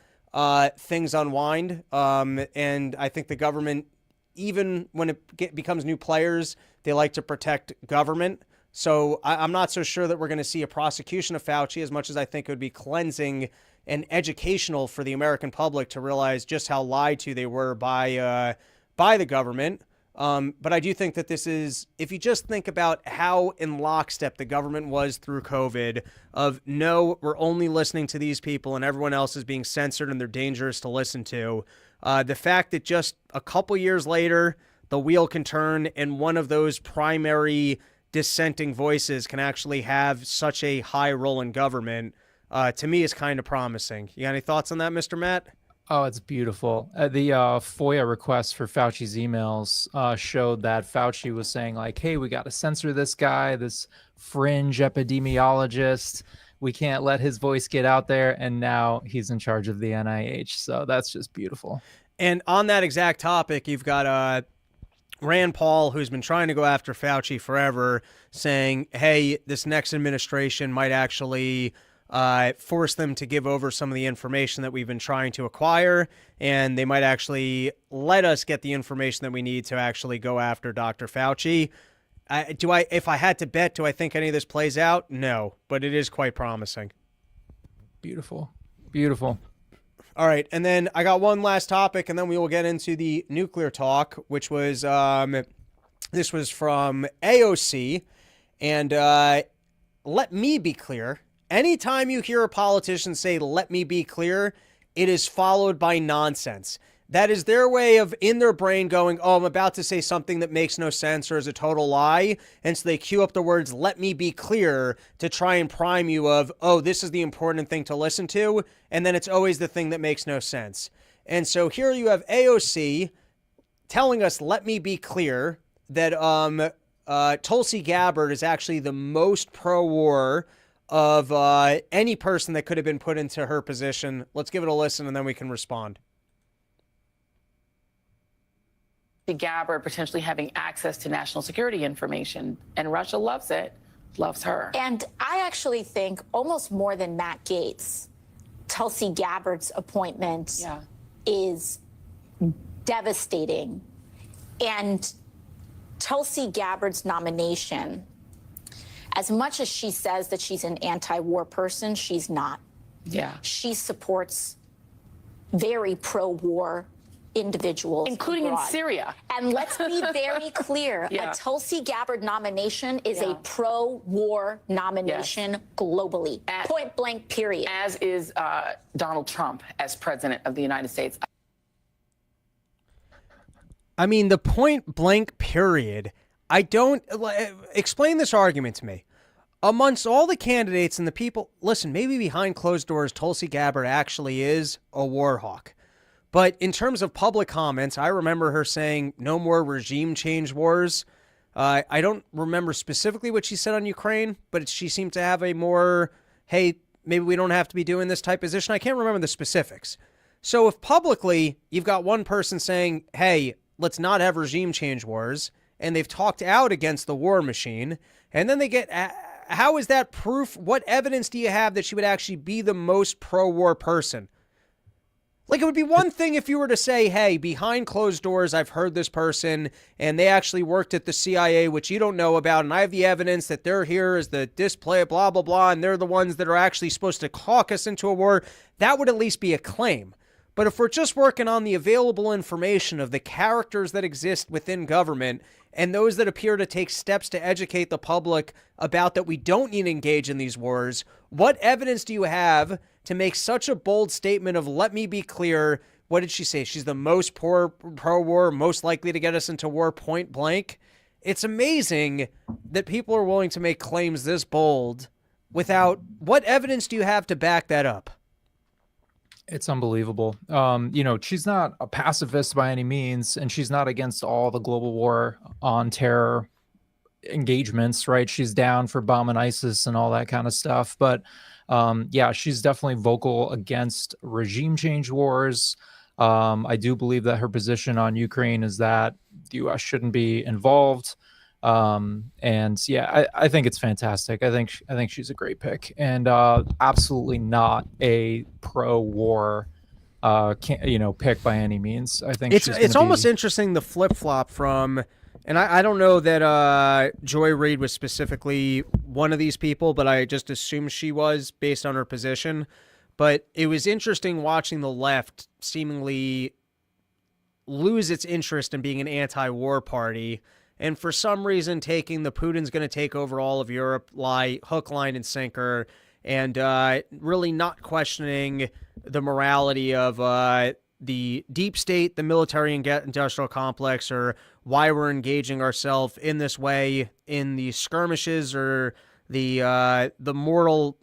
Speaker 3: things unwind. And I think the government, even when it becomes new players, they like to protect government. So I'm not so sure that we're going to see a prosecution of Fauci as much as I think it would be cleansing and educational for the American public to realize just how lied to they were by the government. But I do think that this is, if you just think about how in lockstep the government was through COVID of, no, we're only listening to these people and everyone else is being censored and they're dangerous to listen to. The fact that just a couple years later, the wheel can turn and one of those primary dissenting voices can actually have such a high role in government, to me is kind of promising. You got any thoughts on that, Mr. Matt?
Speaker 5: Oh, it's beautiful. The FOIA request for Fauci's emails showed that Fauci was saying like, hey, we got to censor this guy, this fringe epidemiologist. We can't let his voice get out there. And now he's in charge of the NIH. So that's just beautiful.
Speaker 3: And on that exact topic, you've got Rand Paul, who's been trying to go after Fauci forever, saying, hey, this next administration might actually force them to give over some of the information that we've been trying to acquire, and they might actually let us get the information that we need to actually go after Dr. Fauci. If I had to bet, do I think any of this plays out? No, but it is quite promising.
Speaker 5: Beautiful. Beautiful.
Speaker 3: All right, and then I got one last topic, and then we will get into the nuclear talk, which was this was from AOC, and let me be clear. Anytime you hear a politician say, let me be clear, it is followed by nonsense. That is their way of, in their brain, going, oh, I'm about to say something that makes no sense or is a total lie. And so they cue up the words, let me be clear, to try and prime you of, oh, this is the important thing to listen to. And then it's always the thing that makes no sense. And so here you have AOC telling us, let me be clear, that Tulsi Gabbard is actually the most pro-war of any person that could have been put into her position. Let's give it a listen and then we can respond.
Speaker 6: Gabbard potentially having access to national security information, and Russia loves it, loves her.
Speaker 7: And I actually think almost more than Matt Gaetz, Tulsi Gabbard's appointment is devastating. And Tulsi Gabbard's nomination, as much as she says that she's an anti-war person, she's not.
Speaker 6: Yeah.
Speaker 7: She supports very pro-war individuals,
Speaker 6: including
Speaker 7: abroad.
Speaker 6: in Syria.
Speaker 7: And let's be very clear, a Tulsi Gabbard nomination is a pro-war nomination globally, point blank, period.
Speaker 6: As is Donald Trump as president of the United States.
Speaker 3: I mean, the point blank period, I don't, explain this argument to me. Amongst all the candidates and the people, listen, maybe behind closed doors, Tulsi Gabbard actually is a war hawk. But in terms of public comments, I remember her saying no more regime change wars. I don't remember specifically what she said on Ukraine, but she seemed to have a more, hey, maybe we don't have to be doing this type position. I can't remember the specifics. So if publicly you've got one person saying, hey, let's not have regime change wars, and they've talked out against the war machine, and then they get, how is that proof? What evidence do you have that she would actually be the most pro-war person? Like, it would be one thing if you were to say, hey, behind closed doors, I've heard this person, and they actually worked at the CIA, which you don't know about, and I have the evidence that they're here as the display, blah, blah, blah, and they're the ones that are actually supposed to hawk us into a war. That would at least be a claim. But if we're just working on the available information of the characters that exist within government and those that appear to take steps to educate the public about that we don't need to engage in these wars, what evidence do you have to make such a bold statement of, let me be clear, what did she say? She's the most pro-war, most likely to get us into war, point blank. It's amazing that people are willing to make claims this bold without, what evidence do you have to back that up?
Speaker 5: It's unbelievable. She's not a pacifist by any means, and she's not against all the global war on terror engagements, right? She's down for bombing ISIS and all that kind of stuff. But she's definitely vocal against regime change wars. I do believe that her position on Ukraine is that the U.S. shouldn't be involved. I think it's fantastic. I think she's a great pick, and absolutely not a pro-war pick by any means. I think
Speaker 3: it's almost interesting, the flip-flop from, and I don't know that Joy Reid was specifically one of these people, but I just assume she was based on her position. But it was interesting watching the left seemingly lose its interest in being an anti-war party, and for some reason taking the Putin's going to take over all of Europe lie hook, line, and sinker, and really not questioning the morality of the deep state, the military and industrial complex, or why we're engaging ourselves in this way in the skirmishes or the mortal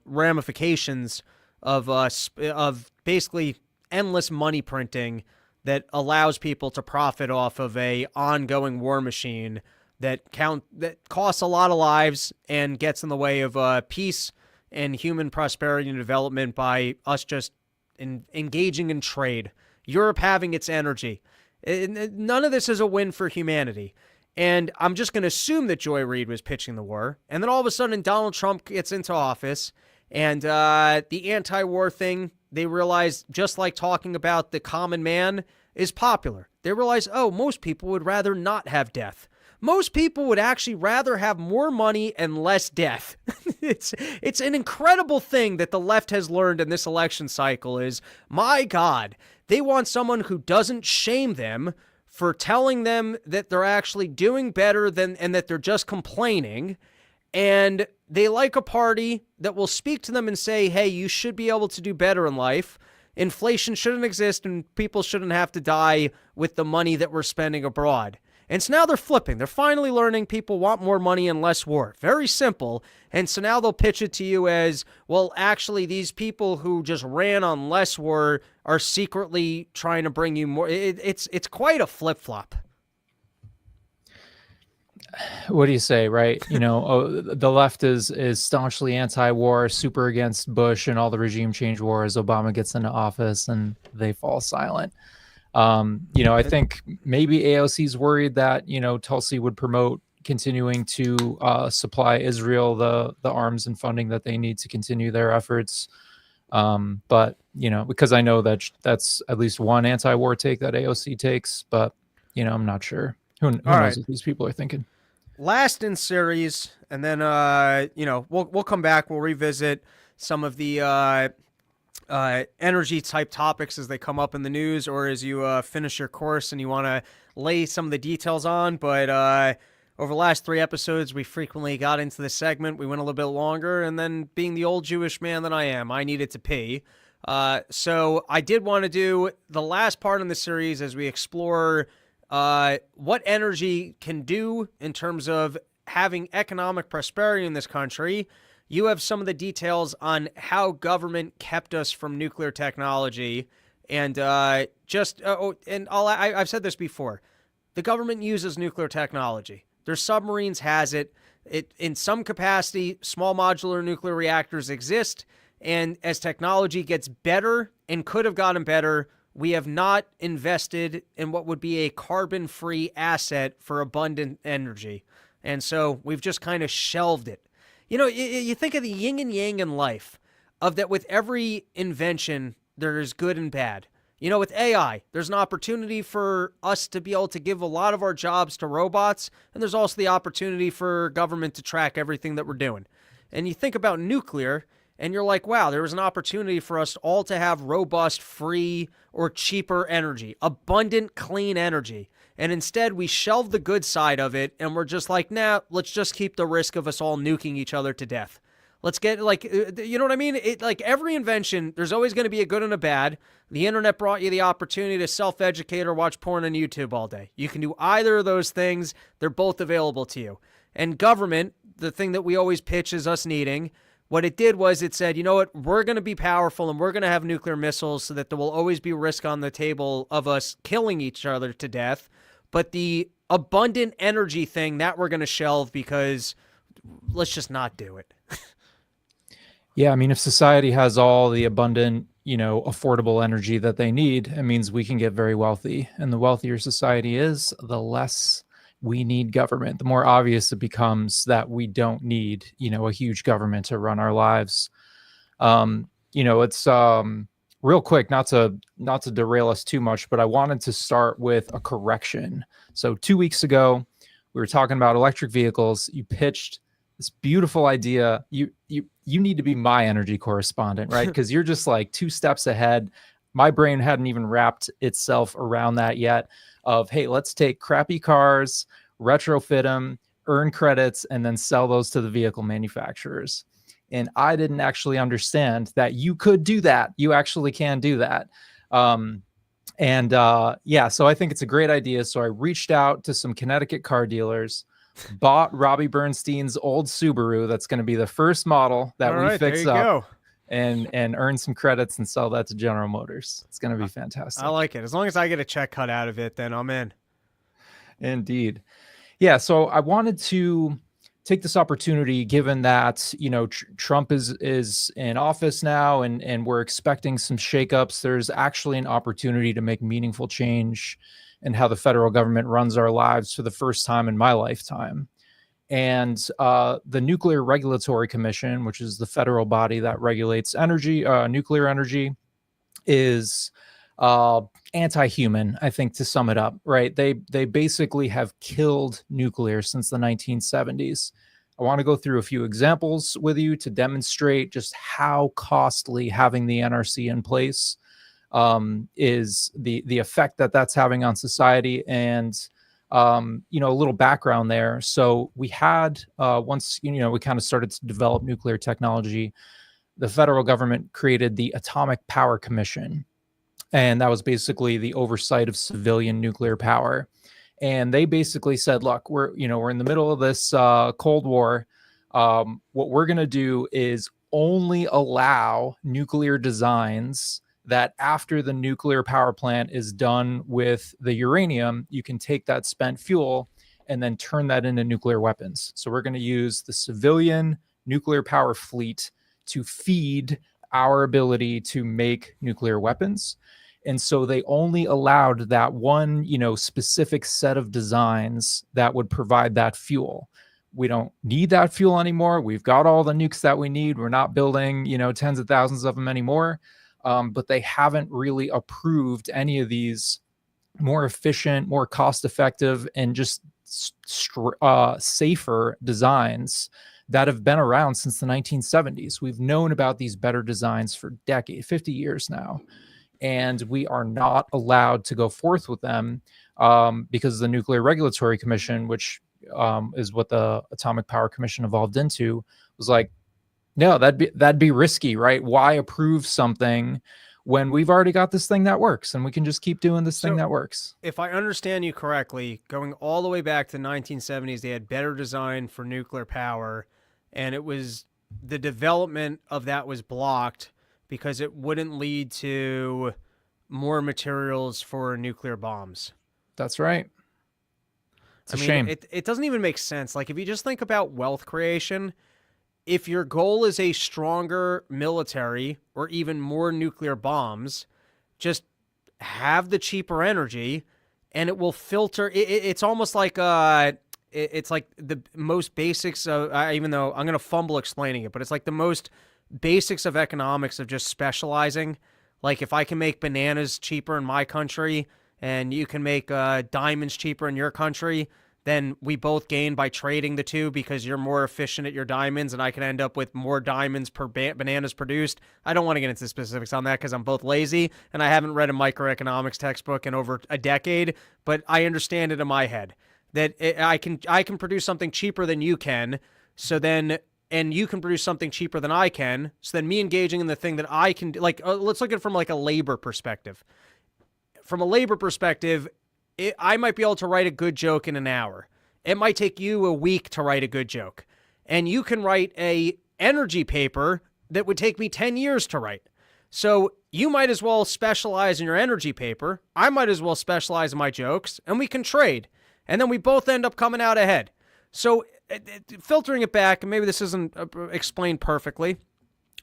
Speaker 3: ramifications of basically endless money printing that allows people to profit off of a ongoing war machine that costs a lot of lives and gets in the way of peace and human prosperity and development by us just engaging in trade. Europe having its energy. None of this is a win for humanity. And I'm just going to assume that Joy Reid was pitching the war. And then all of a sudden, Donald Trump gets into office. And the anti-war thing, they realize, just like talking about the common man, is popular. They realize, oh, most people would rather not have death. Most people would actually rather have more money and less death. It's an incredible thing that the left has learned in this election cycle is, my God, they want someone who doesn't shame them for telling them that they're actually doing better and that they're just complaining. And they like a party that will speak to them and say, hey, you should be able to do better in life. Inflation shouldn't exist and people shouldn't have to die with the money that we're spending abroad. And so now they're flipping. They're finally learning people want more money and less war. Very simple. And so now they'll pitch it to you as, well, actually, these people who just ran on less war are secretly trying to bring you more. It's quite a flip-flop.
Speaker 5: What do you say, right? The left is staunchly anti-war, super against Bush and all the regime change wars. Obama gets into office and they fall silent. I think maybe AOC's worried that, Tulsi would promote continuing to supply Israel the arms and funding that they need to continue their efforts. But, because I know that's at least one anti-war take that AOC takes, but, I'm not sure. Who knows what these people are thinking.
Speaker 3: Last in series, and then, we'll come back. We'll revisit some of the energy type topics as they come up in the news or as you finish your course and you want to lay some of the details on. But over the last 3 episodes, we frequently got into this segment. We went a little bit longer, and then being the old Jewish man that I am, I needed to pee. So I did want to do the last part in the series as we explore what energy can do in terms of having economic prosperity in this country. You have some of the details on how government kept us from nuclear technology. And I've said this before. The government uses nuclear technology. Their submarines has it. In some capacity, small modular nuclear reactors exist. And as technology gets better and could have gotten better, we have not invested in what would be a carbon-free asset for abundant energy. And so we've just kind of shelved it. You think of the yin and yang in life, of that with every invention, there's good and bad. With AI, there's an opportunity for us to be able to give a lot of our jobs to robots, and there's also the opportunity for government to track everything that we're doing. And you think about nuclear, and you're like, wow, there was an opportunity for us all to have robust, free, or cheaper energy, abundant, clean energy. And instead, we shelved the good side of it, and we're just like, nah, let's just keep the risk of us all nuking each other to death. Let's get, you know what I mean? Every invention, there's always going to be a good and a bad. The internet brought you the opportunity to self-educate or watch porn on YouTube all day. You can do either of those things. They're both available to you. And government, the thing that we always pitch is us needing, what it did was it said, you know what, we're going to be powerful and we're going to have nuclear missiles so that there will always be risk on the table of us killing each other to death. But the abundant energy thing, that we're going to shelve because let's just not do it.
Speaker 5: Yeah, I mean, if society has all the abundant, affordable energy that they need, it means we can get very wealthy. And the wealthier society is, the less we need government. The more obvious it becomes that we don't need, a huge government to run our lives. It's real quick, not to derail us too much, but I wanted to start with a correction. So 2 weeks ago, we were talking about electric vehicles. You pitched this beautiful idea. You need to be my energy correspondent, right? Because you're just like 2 steps ahead. My brain hadn't even wrapped itself around that yet of, hey, let's take crappy cars, retrofit them, earn credits, and then sell those to the vehicle manufacturers. And I didn't actually understand that you could do that. You actually can do that. So I think it's a great idea. So I reached out to some Connecticut car dealers, bought Robbie Bernstein's old Subaru. That's going to be the first model that we fix up. Go. and earn some credits and sell that to General Motors. It's going to be fantastic.
Speaker 3: I like it. As long as I get a check cut out of it, then I'm in.
Speaker 5: Indeed. Yeah. So I wanted to take this opportunity, given that, you know, Trump is in office now, and we're expecting some shakeups. There's actually an opportunity to make meaningful change in how the federal government runs our lives for the first time in my lifetime. And the Nuclear Regulatory Commission, which is the federal body that regulates energy, nuclear energy, is anti-human, I think, to sum it up, right? They basically have killed nuclear since the 1970s. I want to go through a few examples with you to demonstrate just how costly having the NRC in place is, the effect that that's having on society. And you know, a little background there. So we had, once, you know, we kind of started to develop nuclear technology, the federal government created the Atomic Power Commission. And that was basically the oversight of civilian nuclear power. And they basically said, look, we're in the middle of this Cold War. What we're going to do is only allow nuclear designs that after the nuclear power plant is done with the uranium, you can take that spent fuel and then turn that into nuclear weapons. So we're going to use the civilian nuclear power fleet to feed our ability to make nuclear weapons. And so they only allowed that one, you know, specific set of designs that would provide that fuel. We don't need that fuel anymore. We've got all the nukes that we need. We're not building, you know, tens of thousands of them anymore. But they haven't really approved any of these more efficient, more cost-effective, and just safer designs that have been around since the 1970s. We've known about these better designs for decades, 50 years now, and we are not allowed to go forth with them because the Nuclear Regulatory Commission, which is what the Atomic Power Commission evolved into, was like, no, that'd be risky, right? Why approve something when we've already got this thing that works and we can just keep doing this thing that works?
Speaker 3: If I understand you correctly, going all the way back to the 1970s, they had better design for nuclear power, and it was the development of that was blocked because it wouldn't lead to more materials for nuclear bombs.
Speaker 5: That's right. It's a shame.
Speaker 3: It doesn't even make sense. Like, if you just think about wealth creation, if your goal is a stronger military or even more nuclear bombs, just have the cheaper energy and it will filter. It's almost like it's like the most basics of, even though I'm going to fumble explaining it, but it's like the most basics of economics of just specializing. Like, if I can make bananas cheaper in my country and you can make diamonds cheaper in your country, then we both gain by trading the two because you're more efficient at your diamonds and I can end up with more diamonds per bananas produced. I don't want to get into specifics on that because I'm both lazy and I haven't read a microeconomics textbook in over a decade, but I understand it in my head that I can produce something cheaper than you can, so then, and you can produce something cheaper than I can, so then me engaging in the thing that I can, like, let's look at it from like a labor perspective. From a labor perspective, I might be able to write a good joke in an hour. It might take you a week to write a good joke. And you can write a energy paper that would take me 10 years to write. So you might as well specialize in your energy paper. I might as well specialize in my jokes, and we can trade. And then we both end up coming out ahead. So filtering it back, and maybe this isn't explained perfectly,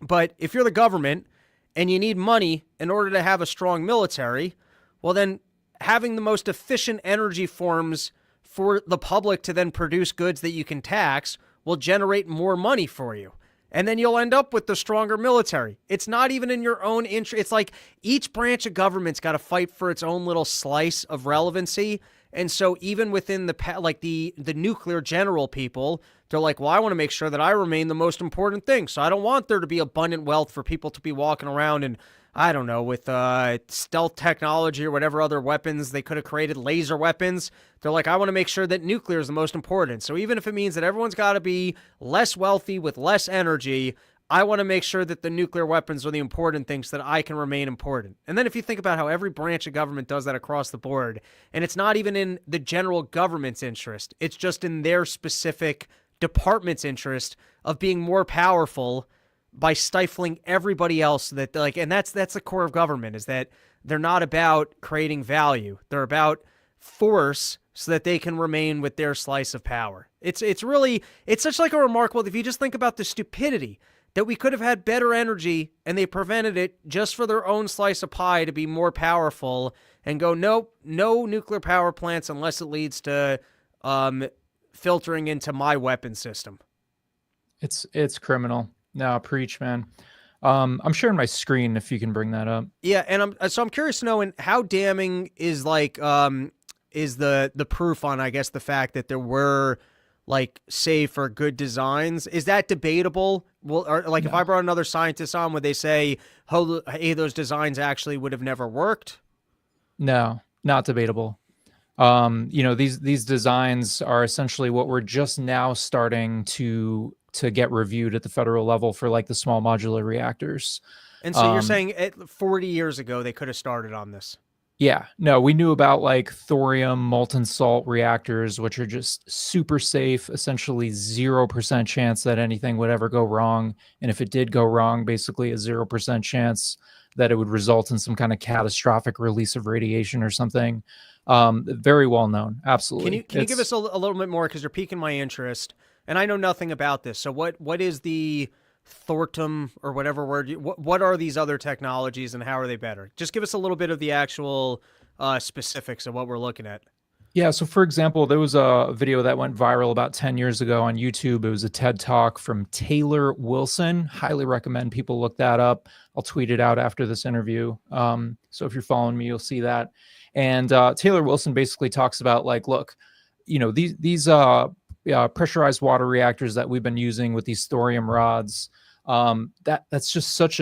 Speaker 3: but if you're the government and you need money in order to have a strong military, well then having the most efficient energy forms for the public to then produce goods that you can tax will generate more money for you. And then you'll end up with the stronger military. It's not even in your own interest. It's like each branch of government's got to fight for its own little slice of relevancy. And so even within the nuclear general people, they're like, well, I want to make sure that I remain the most important thing. So I don't want there to be abundant wealth for people to be walking around and, I don't know, with stealth technology or whatever other weapons they could have created, laser weapons. They're like, I want to make sure that nuclear is the most important. So even if it means that everyone's got to be less wealthy with less energy, I want to make sure that the nuclear weapons are the important things so that I can remain important. And then if you think about how every branch of government does that across the board, and it's not even in the general government's interest, it's just in their specific department's interest of being more powerful by stifling everybody else, that like, and that's the core of government, is that they're not about creating value. They're about force so that they can remain with their slice of power. It's such like a remarkable, if you just think about the stupidity that we could have had better energy and they prevented it just for their own slice of pie to be more powerful and go, nope, no nuclear power plants unless it leads to filtering into my weapon system.
Speaker 5: It's criminal. No, preach, man. I'm sharing my screen if you can bring that up.
Speaker 3: Yeah, and I'm curious to know, and how damning is like is the proof on, I guess, the fact that there were like safe or good designs? Is that debatable? Well, or like, no. If I brought another scientist on, would they say, oh, hey, those designs actually would have never worked?
Speaker 5: No, not debatable. These designs are essentially what we're just now starting to get reviewed at the federal level for, like, the small modular reactors.
Speaker 3: And so you're saying 40 years ago they could have started on this?
Speaker 5: Yeah, no, we knew about like thorium molten salt reactors, which are just super safe, essentially 0% chance that anything would ever go wrong. And if it did go wrong, basically a 0% chance that it would result in some kind of catastrophic release of radiation or something. Very well known. Absolutely.
Speaker 3: Can you give us a little bit more? Because you're piquing my interest, and I know nothing about this. So what is the thorium, or whatever word what are these other technologies, and how are they better? Just give us a little bit of the actual specifics of what we're looking at.
Speaker 5: Yeah, so for example, there was a video that went viral about 10 years ago on YouTube. It was a TED Talk from Taylor Wilson. Highly recommend people look that up. I'll tweet it out after this interview. So if you're following me, you'll see that. And Taylor Wilson basically talks about, like, look, these pressurized water reactors that we've been using with these thorium rods, that's just such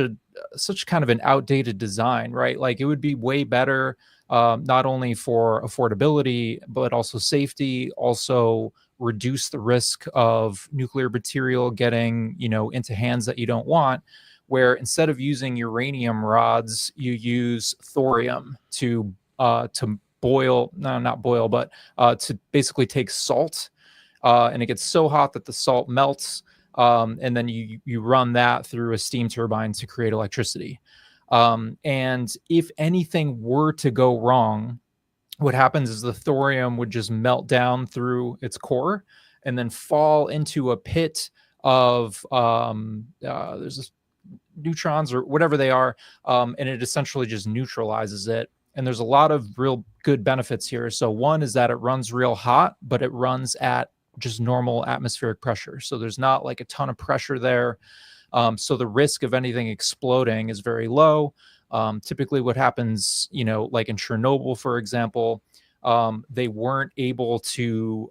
Speaker 5: kind of an outdated design, right? Like, it would be way better, not only for affordability, but also safety, also reduce the risk of nuclear material getting, into hands that you don't want, where instead of using uranium rods, you use thorium to boil, no, not boil, but to basically take salt, and it gets so hot that the salt melts, and then you run that through a steam turbine to create electricity. And if anything were to go wrong, what happens is the thorium would just melt down through its core and then fall into a pit of there's this neutrons or whatever they are, and it essentially just neutralizes it. And there's a lot of real good benefits here. So one is that it runs real hot, but it runs at just normal atmospheric pressure. So there's not like a ton of pressure there. So the risk of anything exploding is very low. Typically what happens, like in Chernobyl, for example, they weren't able to,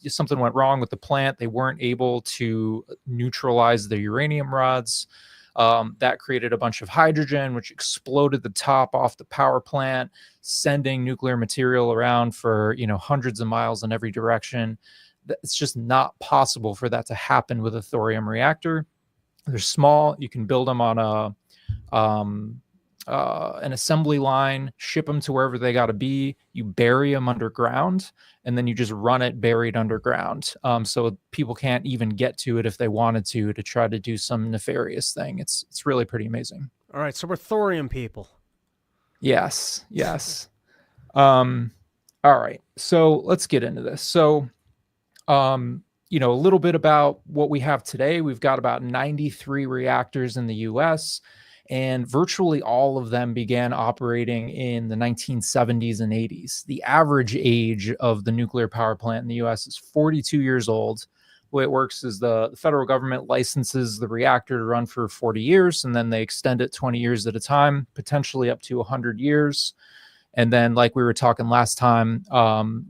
Speaker 5: something went wrong with the plant. They weren't able to neutralize the uranium rods. That created a bunch of hydrogen, which exploded the top off the power plant, sending nuclear material around for, hundreds of miles in every direction. It's just not possible for that to happen with a thorium reactor. They're small. You can build them on an assembly line, ship them to wherever they got to be. You bury them underground, and then you just run it buried underground. So people can't even get to it if they wanted to try to do some nefarious thing. It's really pretty amazing.
Speaker 3: All right, so we're thorium people.
Speaker 5: Yes. All right, so let's get into this. So, a little bit about what we have today. We've got about 93 reactors in the U.S., and virtually all of them began operating in the 1970s and 80s. The average age of the nuclear power plant in the U.S. is 42 years old. The way it works is the federal government licenses the reactor to run for 40 years, and then they extend it 20 years at a time, potentially up to 100 years. And then, like we were talking last time,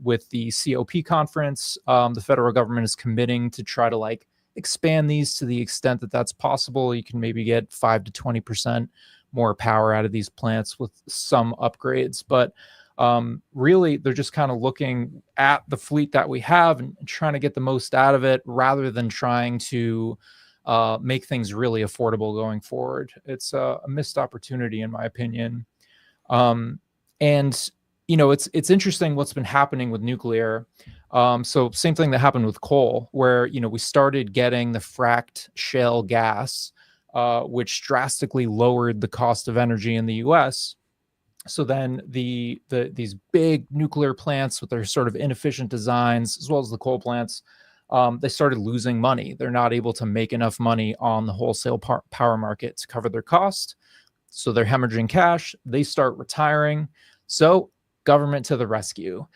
Speaker 5: with the COP conference, the federal government is committing to try to expand these to the extent that that's possible. You can maybe get 5 to 20% more power out of these plants with some upgrades. But really, they're just kind of looking at the fleet that we have and trying to get the most out of it, rather than trying to make things really affordable going forward. It's a missed opportunity, in my opinion. And it's interesting what's been happening with nuclear. So same thing that happened with coal, where we started getting the fracked shale gas which drastically lowered the cost of energy in the US. So then these big nuclear plants with their sort of inefficient designs, as well as the coal plants, they started losing money. They're not able to make enough money on the wholesale power market to cover their cost. So they're hemorrhaging cash. They start retiring. So government to the rescue.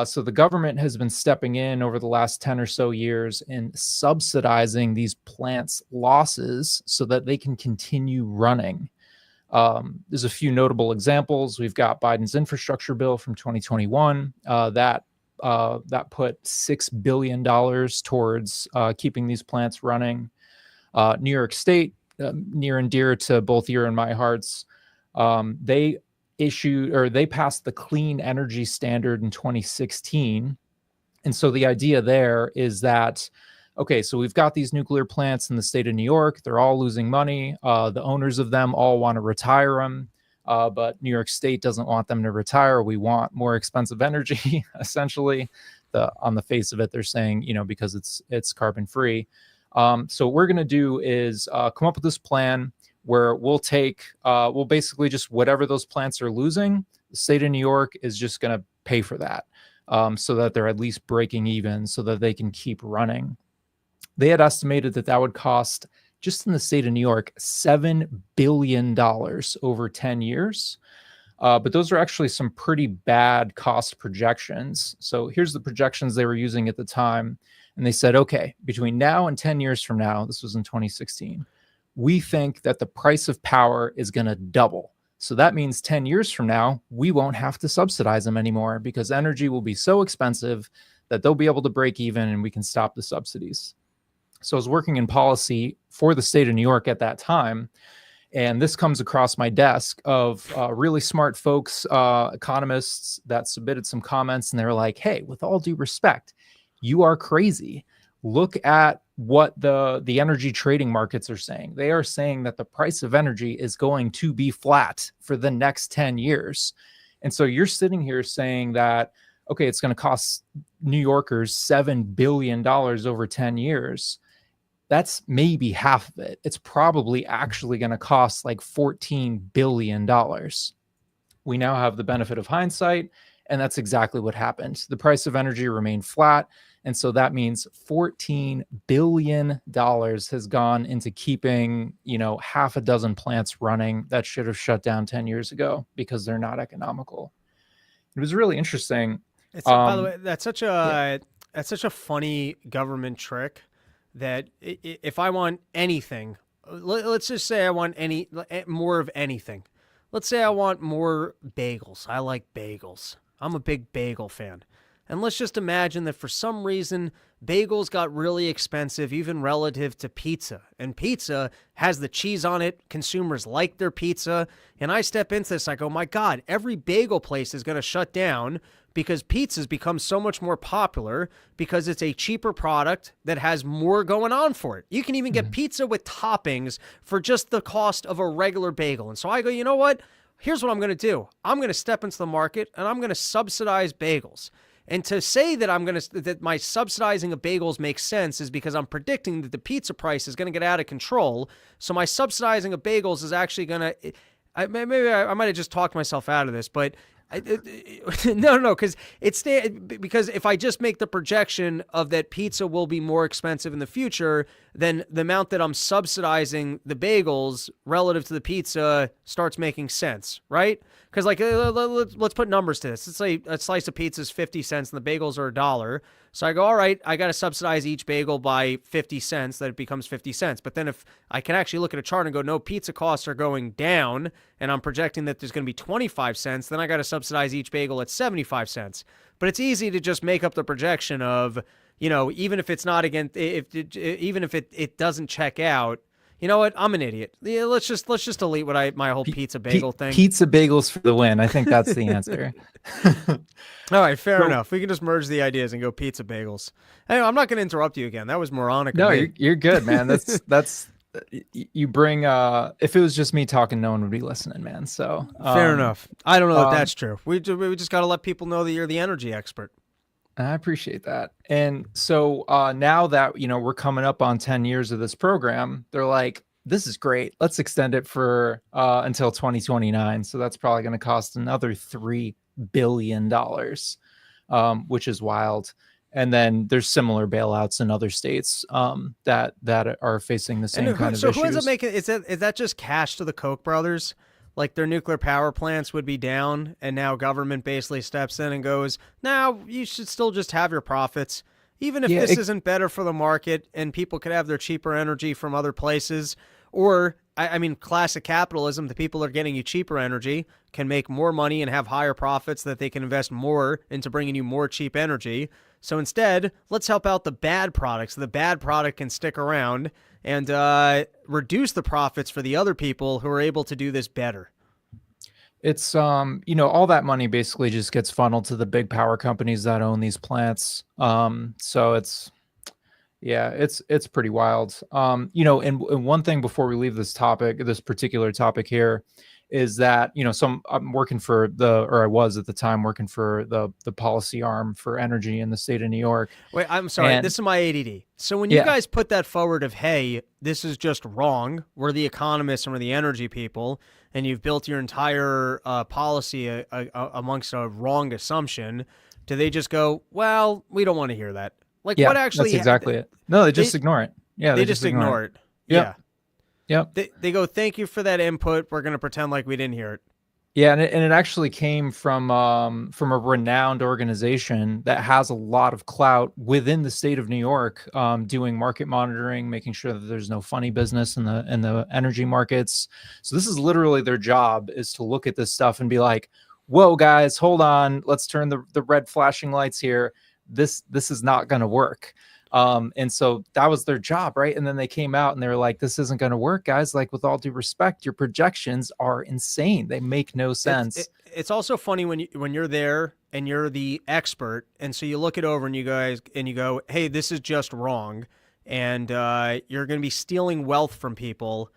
Speaker 5: So the government has been stepping in over the last 10 or so years and subsidizing these plants' losses so that they can continue running. There's a few notable examples. We've got Biden's infrastructure bill from 2021 that put $6 billion towards keeping these plants running. New York State, near and dear to both your and my hearts, they passed the Clean Energy Standard in 2016. And so the idea there is that, okay, so we've got these nuclear plants in the state of New York. They're all losing money. The owners of them all want to retire them, but New York State doesn't want them to retire. We want more expensive energy, essentially. On the face of it, they're saying, because it's carbon free. So what we're going to do is come up with this plan where we'll basically just whatever those plants are losing, the state of New York is just going to pay for that, so that they're at least breaking even so that they can keep running. They had estimated that would cost, just in the state of New York, $7 billion over 10 years. But those are actually some pretty bad cost projections. So here's the projections they were using at the time. And they said, okay, between now and 10 years from now, this was in 2016, we think that the price of power is going to double. So that means 10 years from now, we won't have to subsidize them anymore because energy will be so expensive that they'll be able to break even and we can stop the subsidies. So I was working in policy for the state of New York at that time. And this comes across my desk of really smart folks, economists that submitted some comments. And they were like, hey, with all due respect, you are crazy. Look at what the energy trading markets are saying. They are saying that the price of energy is going to be flat for the next 10 years. And so you're sitting here saying that, okay, it's going to cost New Yorkers $7 billion over 10 years. That's maybe half of it. It's probably actually going to cost like $14 billion. We now have the benefit of hindsight, and that's exactly what happened. The price of energy remained flat. And so that means $14 billion has gone into keeping, half a dozen plants running that should have shut down 10 years ago because they're not economical. It was really interesting.
Speaker 3: By the way, that's such a funny government trick that if I want anything, let's just say I want more of anything. Let's say I want more bagels. I like bagels. I'm a big bagel fan. And let's just imagine that for some reason, bagels got really expensive, even relative to pizza. And pizza has the cheese on it. Consumers like their pizza. And I step into this, I go, my God, every bagel place is going to shut down because pizza's become so much more popular because it's a cheaper product that has more going on for it. You can even get pizza with toppings for just the cost of a regular bagel. And so I go, you know what? Here's what I'm going to do. I'm going to step into the market and I'm going to subsidize bagels. And to say that that my subsidizing of bagels makes sense is because I'm predicting that the pizza price is going to get out of control. So my subsidizing of bagels is actually going to, I might have just talked myself out of this, but no, because because if I just make the projection of that pizza will be more expensive in the future, then the amount that I'm subsidizing the bagels relative to the pizza starts making sense, right? Because let's put numbers to this. Let's say a slice of pizza is 50 cents and the bagels are $1. So I go, all right, I got to subsidize each bagel by 50 cents, that it becomes 50 cents. But then if I can actually look at a chart and go, no, pizza costs are going down, and I'm projecting that there's going to be 25 cents, then I got to subsidize each bagel at 75 cents. But it's easy to just make up the projection of, even if it's not even if it doesn't check out, you know what? I'm an idiot. Yeah, let's just delete my whole pizza bagel thing.
Speaker 5: Pizza bagels for the win. I think that's the answer.
Speaker 3: All right, fair enough. We can just merge the ideas and go pizza bagels. Anyway, I'm not going to interrupt you again. That was moronic.
Speaker 5: No, you're good, man. That's you bring. If it was just me talking, no one would be listening, man. So
Speaker 3: fair enough. I don't know if that's true. We just got to let people know that you're the energy expert.
Speaker 5: I appreciate that. And so now that, we're coming up on 10 years of this program, they're like, this is great. Let's extend it for until 2029. So that's probably going to cost another $3 billion, which is wild. And then there's similar bailouts in other states that are facing the same kind of issues.
Speaker 3: So who ends up making, is that just cash to the Koch brothers? Like their nuclear power plants would be down, and now government basically steps in and goes, "Now you should still just have your profits, even if this isn't better for the market, and people could have their cheaper energy from other places." Or, I mean, classic capitalism: the people that are getting you cheaper energy can make more money and have higher profits that they can invest more into bringing you more cheap energy. So instead, let's help out the bad products. So the bad product can stick around and reduce the profits for the other people who are able to do this better.
Speaker 5: It's all that money basically just gets funneled to the big power companies that own these plants. So it's pretty wild. And one thing before we leave this particular topic here, is that, I'm working for I was at the time working for the policy arm for energy in the state of New York.
Speaker 3: Wait, I'm sorry. This is my ADD. So when you guys put that forward of, hey, this is just wrong, we're the economists and we're the energy people, and you've built your entire policy amongst a wrong assumption, do they just go, well, we don't want to hear that? Like, what actually?
Speaker 5: That's exactly it. No, they just ignore it. Yeah,
Speaker 3: they just ignore it.
Speaker 5: Yep.
Speaker 3: Yeah.
Speaker 5: Yep.
Speaker 3: They go, thank you for that input. We're going to pretend like we didn't hear it.
Speaker 5: Yeah, and it actually came from a renowned organization that has a lot of clout within the state of New York, doing market monitoring, making sure that there's no funny business in the energy markets. So this is literally their job, is to look at this stuff and be like, whoa, guys, hold on. Let's turn the red flashing lights here. This is not going to work. And so that was their job, right? And then they came out and they were like, this isn't going to work, guys. Like, with all due respect, your projections are insane. They make no sense.
Speaker 3: It's also funny when you're there and you're the expert, and so you look it over and you go, hey, this is just wrong, and you're going to be stealing wealth from people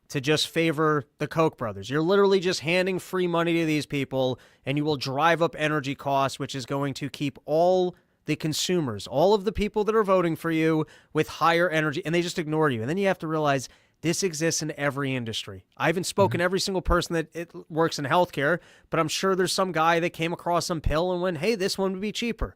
Speaker 3: to just favor the Koch brothers. You're literally just handing free money to these people, and you will drive up energy costs, which is going to keep all the consumers, all of the people that are voting for you, with higher energy, and they just ignore you. And then you have to realize this exists in every industry. I haven't spoken to every single person that works in healthcare, but I'm sure there's some guy that came across some pill and went, hey, this one would be cheaper.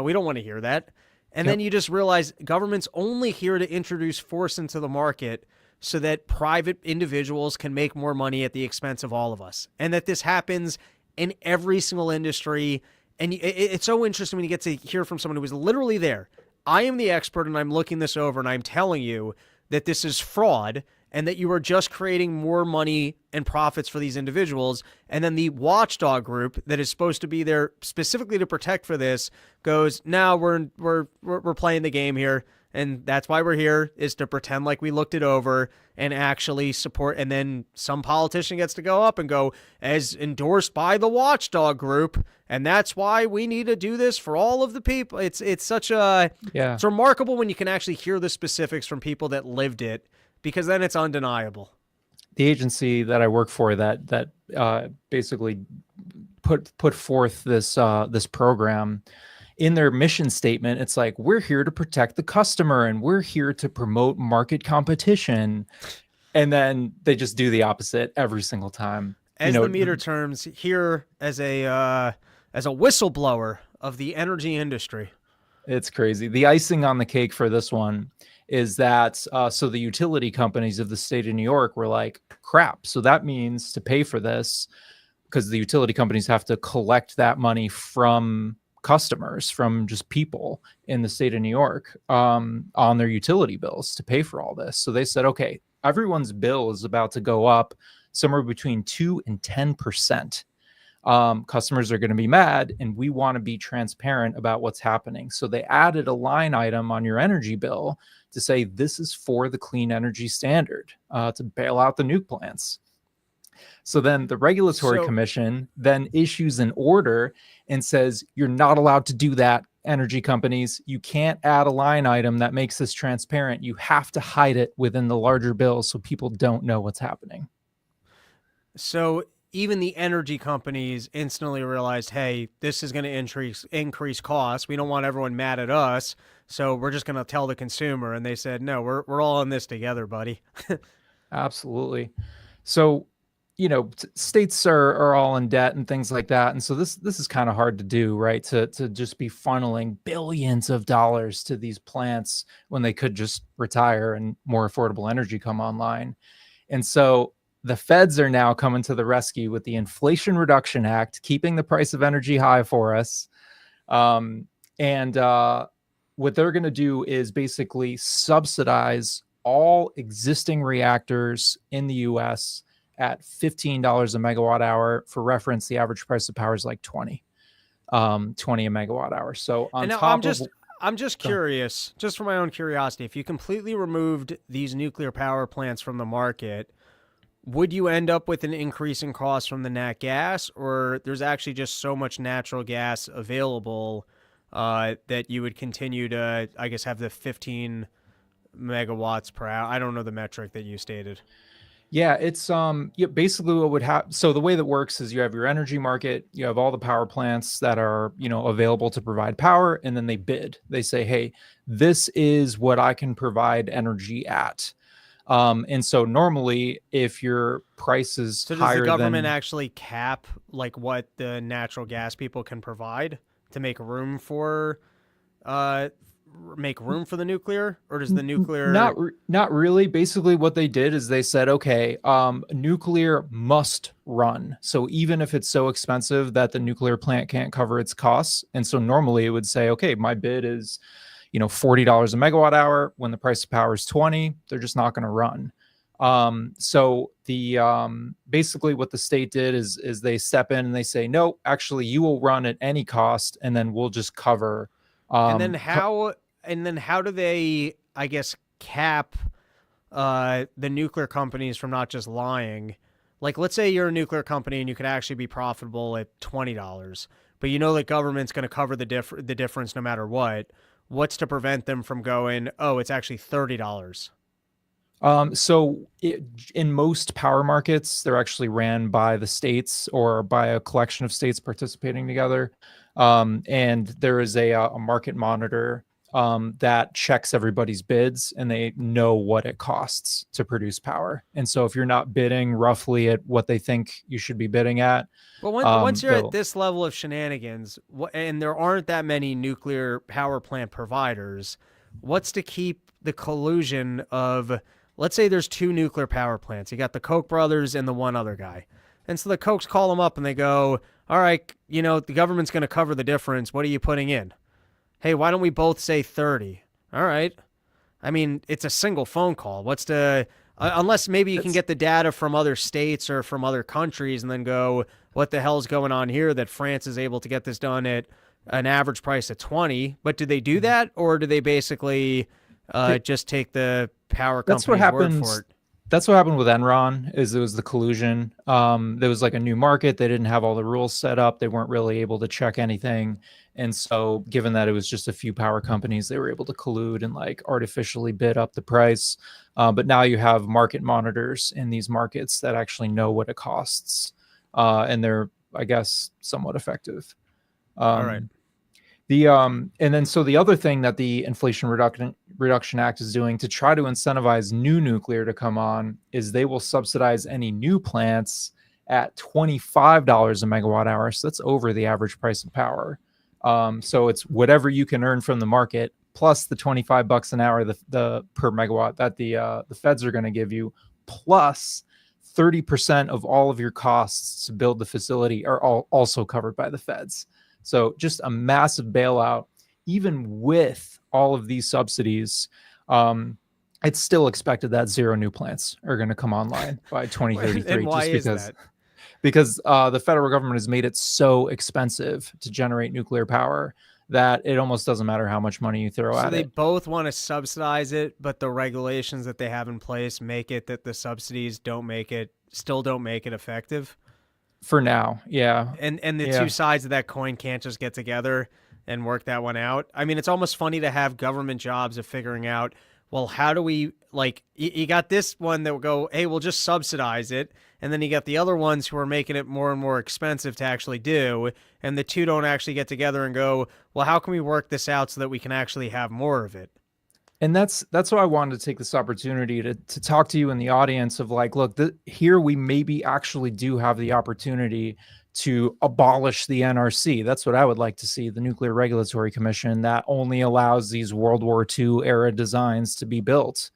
Speaker 3: We don't want to hear that. And then you just realize government's only here to introduce force into the market so that private individuals can make more money at the expense of all of us. And that this happens in every single industry. And it's so interesting when you get to hear from someone who was literally there. I am the expert, and I'm looking this over, and I'm telling you that this is fraud and that you are just creating more money and profits for these individuals. And then the watchdog group that is supposed to be there specifically to protect for this goes, now we're playing the game here. And that's why we're here, is to pretend like we looked it over and actually support. And then some politician gets to go up and go, as endorsed by the watchdog group. And that's why we need to do this for all of the people. It's such a, it's remarkable when you can actually hear the specifics from people that lived it, because then it's undeniable.
Speaker 5: The agency that I work for that basically put forth this program, in their mission statement, it's like, we're here to protect the customer and we're here to promote market competition. And then they just do the opposite every single time.
Speaker 3: As the meter terms, here as a whistleblower of the energy industry.
Speaker 5: It's crazy. The icing on the cake for this one is that so the utility companies of the state of New York were like, crap. So that means to pay for this, because the utility companies have to collect that money from customers, from just people in the state of New York, on their utility bills to pay for all this. So they said, okay, everyone's bill is about to go up somewhere between 2 and 10%. Customers are going to be mad, and we want to be transparent about what's happening. So they added a line item on your energy bill to say, this is for the clean energy standard, to bail out the nuke plants. So then the regulatory commission then issues an order and says, you're not allowed to do that, energy companies. You can't add a line item that makes this transparent. You have to hide it within the larger bill so people don't know what's happening.
Speaker 3: So even the energy companies instantly realized, hey, this is going to increase costs. We don't want everyone mad at us, so we're just going to tell the consumer. And they said, no, we're all in this together, buddy.
Speaker 5: Absolutely. So, states are all in debt and things like that. And so this is kind of hard to do, right? To just be funneling billions of dollars to these plants when they could just retire and more affordable energy come online. And so the feds are now coming to the rescue with the Inflation Reduction Act, keeping the price of energy high for us. And what they're going to do is basically subsidize all existing reactors in the US at $15 a megawatt hour. For reference, the average price of power is like 20 a megawatt hour. So on top
Speaker 3: I'm just curious, just for my own curiosity, if you completely removed these nuclear power plants from the market, would you end up with an increase in cost from the nat gas, or there's actually just so much natural gas available that you would continue to, I guess, have the 15 megawatts per hour? I don't know the metric that you stated.
Speaker 5: Yeah, it's basically what would happen. So the way that works is you have your energy market, you have all the power plants that are, available to provide power, and then they bid. They say, hey, this is what I can provide energy at. And so normally if your price is
Speaker 3: So does
Speaker 5: higher
Speaker 3: the government
Speaker 5: than
Speaker 3: actually cap like what the natural gas people can provide to make room for the nuclear, or does the nuclear
Speaker 5: not really. Basically what they did is they said, okay, nuclear must run. So even if it's so expensive that the nuclear plant can't cover its costs, and so normally it would say, okay, my bid is $40 a megawatt hour. When the price of power is 20, they're just not going to run. So the basically what the state did is they step in and they say, no, actually you will run at any cost, and then we'll just cover.
Speaker 3: And then how do they, I guess, cap the nuclear companies from not just lying? Like, let's say you're a nuclear company and you could actually be profitable at $20, but you know that government's going to cover the difference no matter what. What's to prevent them from going, oh, it's actually $30?
Speaker 5: In most power markets, they're actually ran by the states or by a collection of states participating together. And there is a market monitor that checks everybody's bids, and they know what it costs to produce power. And so if you're not bidding roughly at what they think you should be bidding at,
Speaker 3: but once you're at this level of shenanigans, and there aren't that many nuclear power plant providers, what's to keep the collusion of, let's say there's 2 nuclear power plants. You got the Koch brothers and the one other guy. And so the Kochs call them up and they go, all right, the government's going to cover the difference. What are you putting in? Hey, why don't we both say 30? All right. I mean, it's a single phone call. What's the unless maybe you can get the data from other states or from other countries and then go, what the hell's going on here that France is able to get this done at an average price of 20? But do they do that, or do they basically just take the power company's word for it?
Speaker 5: That's what happened with Enron. It was the collusion. There was like a new market. They didn't have all the rules set up. They weren't really able to check anything. And so given that it was just a few power companies, they were able to collude and like artificially bid up the price. But now you have market monitors in these markets that actually know what it costs. And they're, I guess, somewhat effective.
Speaker 3: All right.
Speaker 5: And then so the other thing that the Inflation Reduction Act is doing to try to incentivize new nuclear to come on is they will subsidize any new plants at $25 a megawatt hour. So that's over the average price of power. So it's whatever you can earn from the market plus the $25 an hour the per megawatt that the feds are going to give you, plus 30% of all of your costs to build the facility are also covered by the feds. So just a massive bailout. Even with all of these subsidies, it's still expected that 0 new plants are going to come online by 2033.
Speaker 3: And why is that?
Speaker 5: Because the federal government has made it so expensive to generate nuclear power that it almost doesn't matter how much money you throw at it. So
Speaker 3: they both want to subsidize it, but the regulations that they have in place make it that the subsidies still don't make it effective?
Speaker 5: For now, yeah.
Speaker 3: And the two sides of that coin can't just get together and work that one out. I mean, it's almost funny to have government jobs of figuring out, well, how do we, like, you got this one that will go, hey, we'll just subsidize it. And then you got the other ones who are making it more and more expensive to actually do. And the two don't actually get together and go, well, how can we work this out so that we can actually have more of it?
Speaker 5: And that's why I wanted to take this opportunity to talk to you in the audience of like, look, here we maybe actually do have the opportunity to abolish the NRC. That's what I would like to see, the Nuclear Regulatory Commission that only allows these World War II era designs to be built.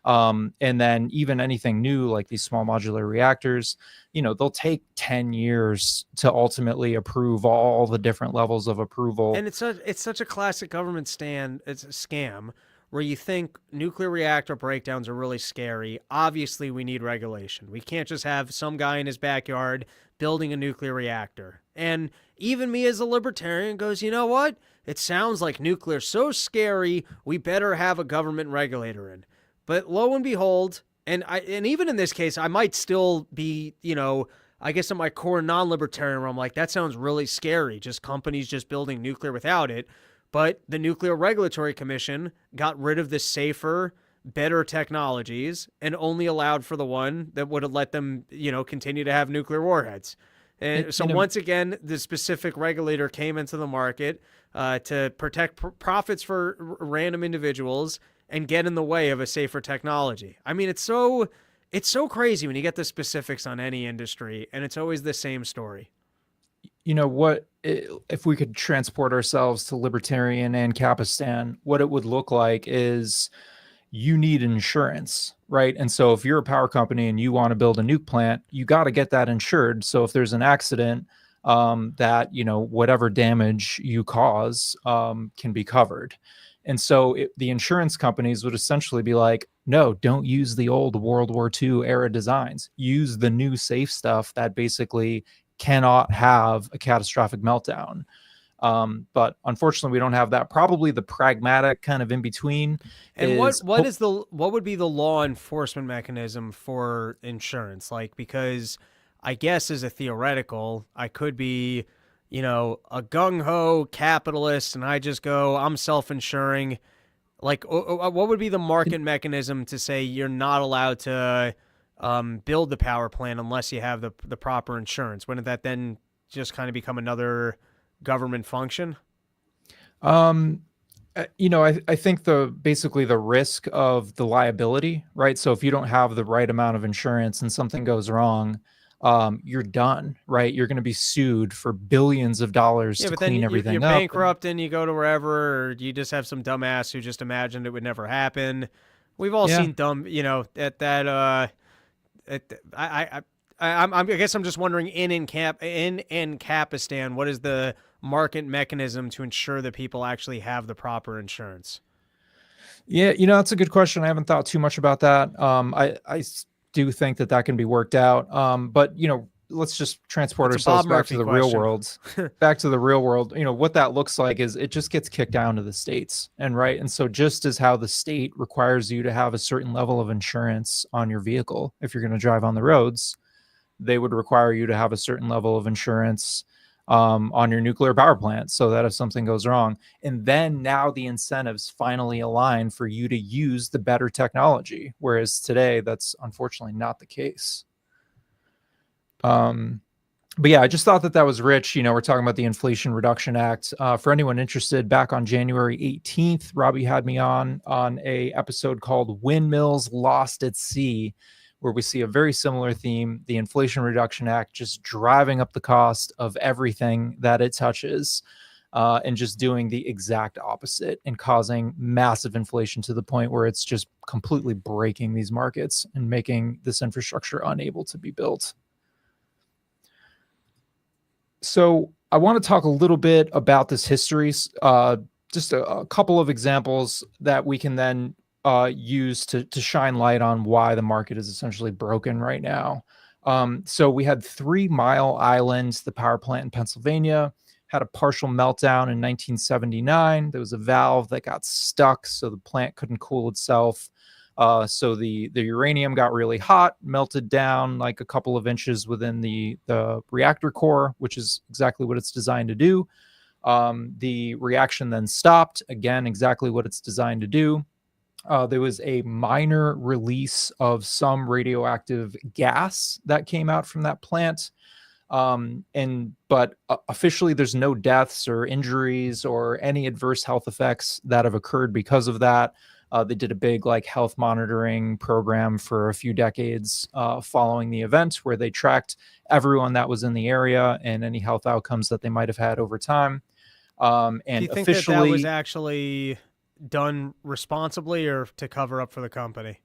Speaker 5: And then even anything new like these small modular reactors, they'll take 10 years to ultimately approve all the different levels of approval.
Speaker 3: And it's such a classic government stand. It's a scam where you think nuclear reactor breakdowns are really scary. Obviously, we need regulation. We can't just have some guy in his backyard building a nuclear reactor. And even me as a libertarian goes, you know what? It sounds like nuclear's so scary, we better have a government regulator in. But lo and behold, and even in this case, I might still be, I guess in my core non-libertarian where I'm like, that sounds really scary, just companies just building nuclear without it. But the Nuclear Regulatory Commission got rid of the safer, better technologies and only allowed for the one that would have let them, continue to have nuclear warheads. And so once again, the specific regulator came into the market to protect profits for random individuals and get in the way of a safer technology. I mean, it's so crazy when you get the specifics on any industry, and it's always the same story.
Speaker 5: What if we could transport ourselves to libertarian Ancapistan, what it would look like is you need insurance, right? And so if you're a power company and you want to build a nuke plant, you got to get that insured. So if there's an accident, that, whatever damage you cause can be covered. And so the insurance companies would essentially be like, no, don't use the old World War II era designs. Use the new safe stuff that basically cannot have a catastrophic meltdown. But unfortunately, we don't have that. Probably the pragmatic kind of in between.
Speaker 3: And what would be the law enforcement mechanism for insurance? Like, because I guess as a theoretical, I could be, a gung-ho capitalist and I just go, I'm self-insuring. Like, what would be the market mechanism to say you're not allowed to build the power plant unless you have the proper insurance? Wouldn't that then just kind of become another government function?
Speaker 5: I think basically the risk of the liability, right? So if you don't have the right amount of insurance and something goes wrong, you're done, right? You're going to be sued for billions of dollars to clean everything
Speaker 3: you're
Speaker 5: up.
Speaker 3: You're bankrupt and you go to wherever, or you just have some dumbass who just imagined it would never happen. We've all seen dumb, I guess I'm just wondering in Ancapistan, what is the market mechanism to ensure that people actually have the proper insurance?
Speaker 5: Yeah, that's a good question. I haven't thought too much about that. I do think that can be worked out. But let's just transport ourselves back to the real world. Back to the real world. What that looks like is it just gets kicked down to the states, and so just as how the state requires you to have a certain level of insurance on your vehicle if you're going to drive on the roads, they would require you to have a certain level of insurance on your nuclear power plant so that if something goes wrong, and then now the incentives finally align for you to use the better technology, whereas today that's unfortunately not the case. But yeah, I just thought that was rich. We're talking about the Inflation Reduction Act. For anyone interested, back on January 18th, Robbie had me on a episode called Windmills Lost at Sea, where we see a very similar theme, the Inflation Reduction Act just driving up the cost of everything that it touches, and just doing the exact opposite and causing massive inflation to the point where it's just completely breaking these markets and making this infrastructure unable to be built. So I want to talk a little bit about this history, just a couple of examples that we can then use to shine light on why the market is essentially broken right now. So we had 3 Mile Island, the power plant in Pennsylvania, had a partial meltdown in 1979. There was a valve that got stuck, so the plant couldn't cool itself. So the uranium got really hot, melted down like a couple of inches within the reactor core, which is exactly what it's designed to do. The reaction then stopped, again, exactly what it's designed to do. There was a minor release of some radioactive gas that came out from that plant. But officially there's no deaths or injuries or any adverse health effects that have occurred because of that. They did a big like health monitoring program for a few decades following the event, where they tracked everyone that was in the area and any health outcomes that they might have had over time. And
Speaker 3: Do you think
Speaker 5: officially,
Speaker 3: that was actually done responsibly or to cover up for the company?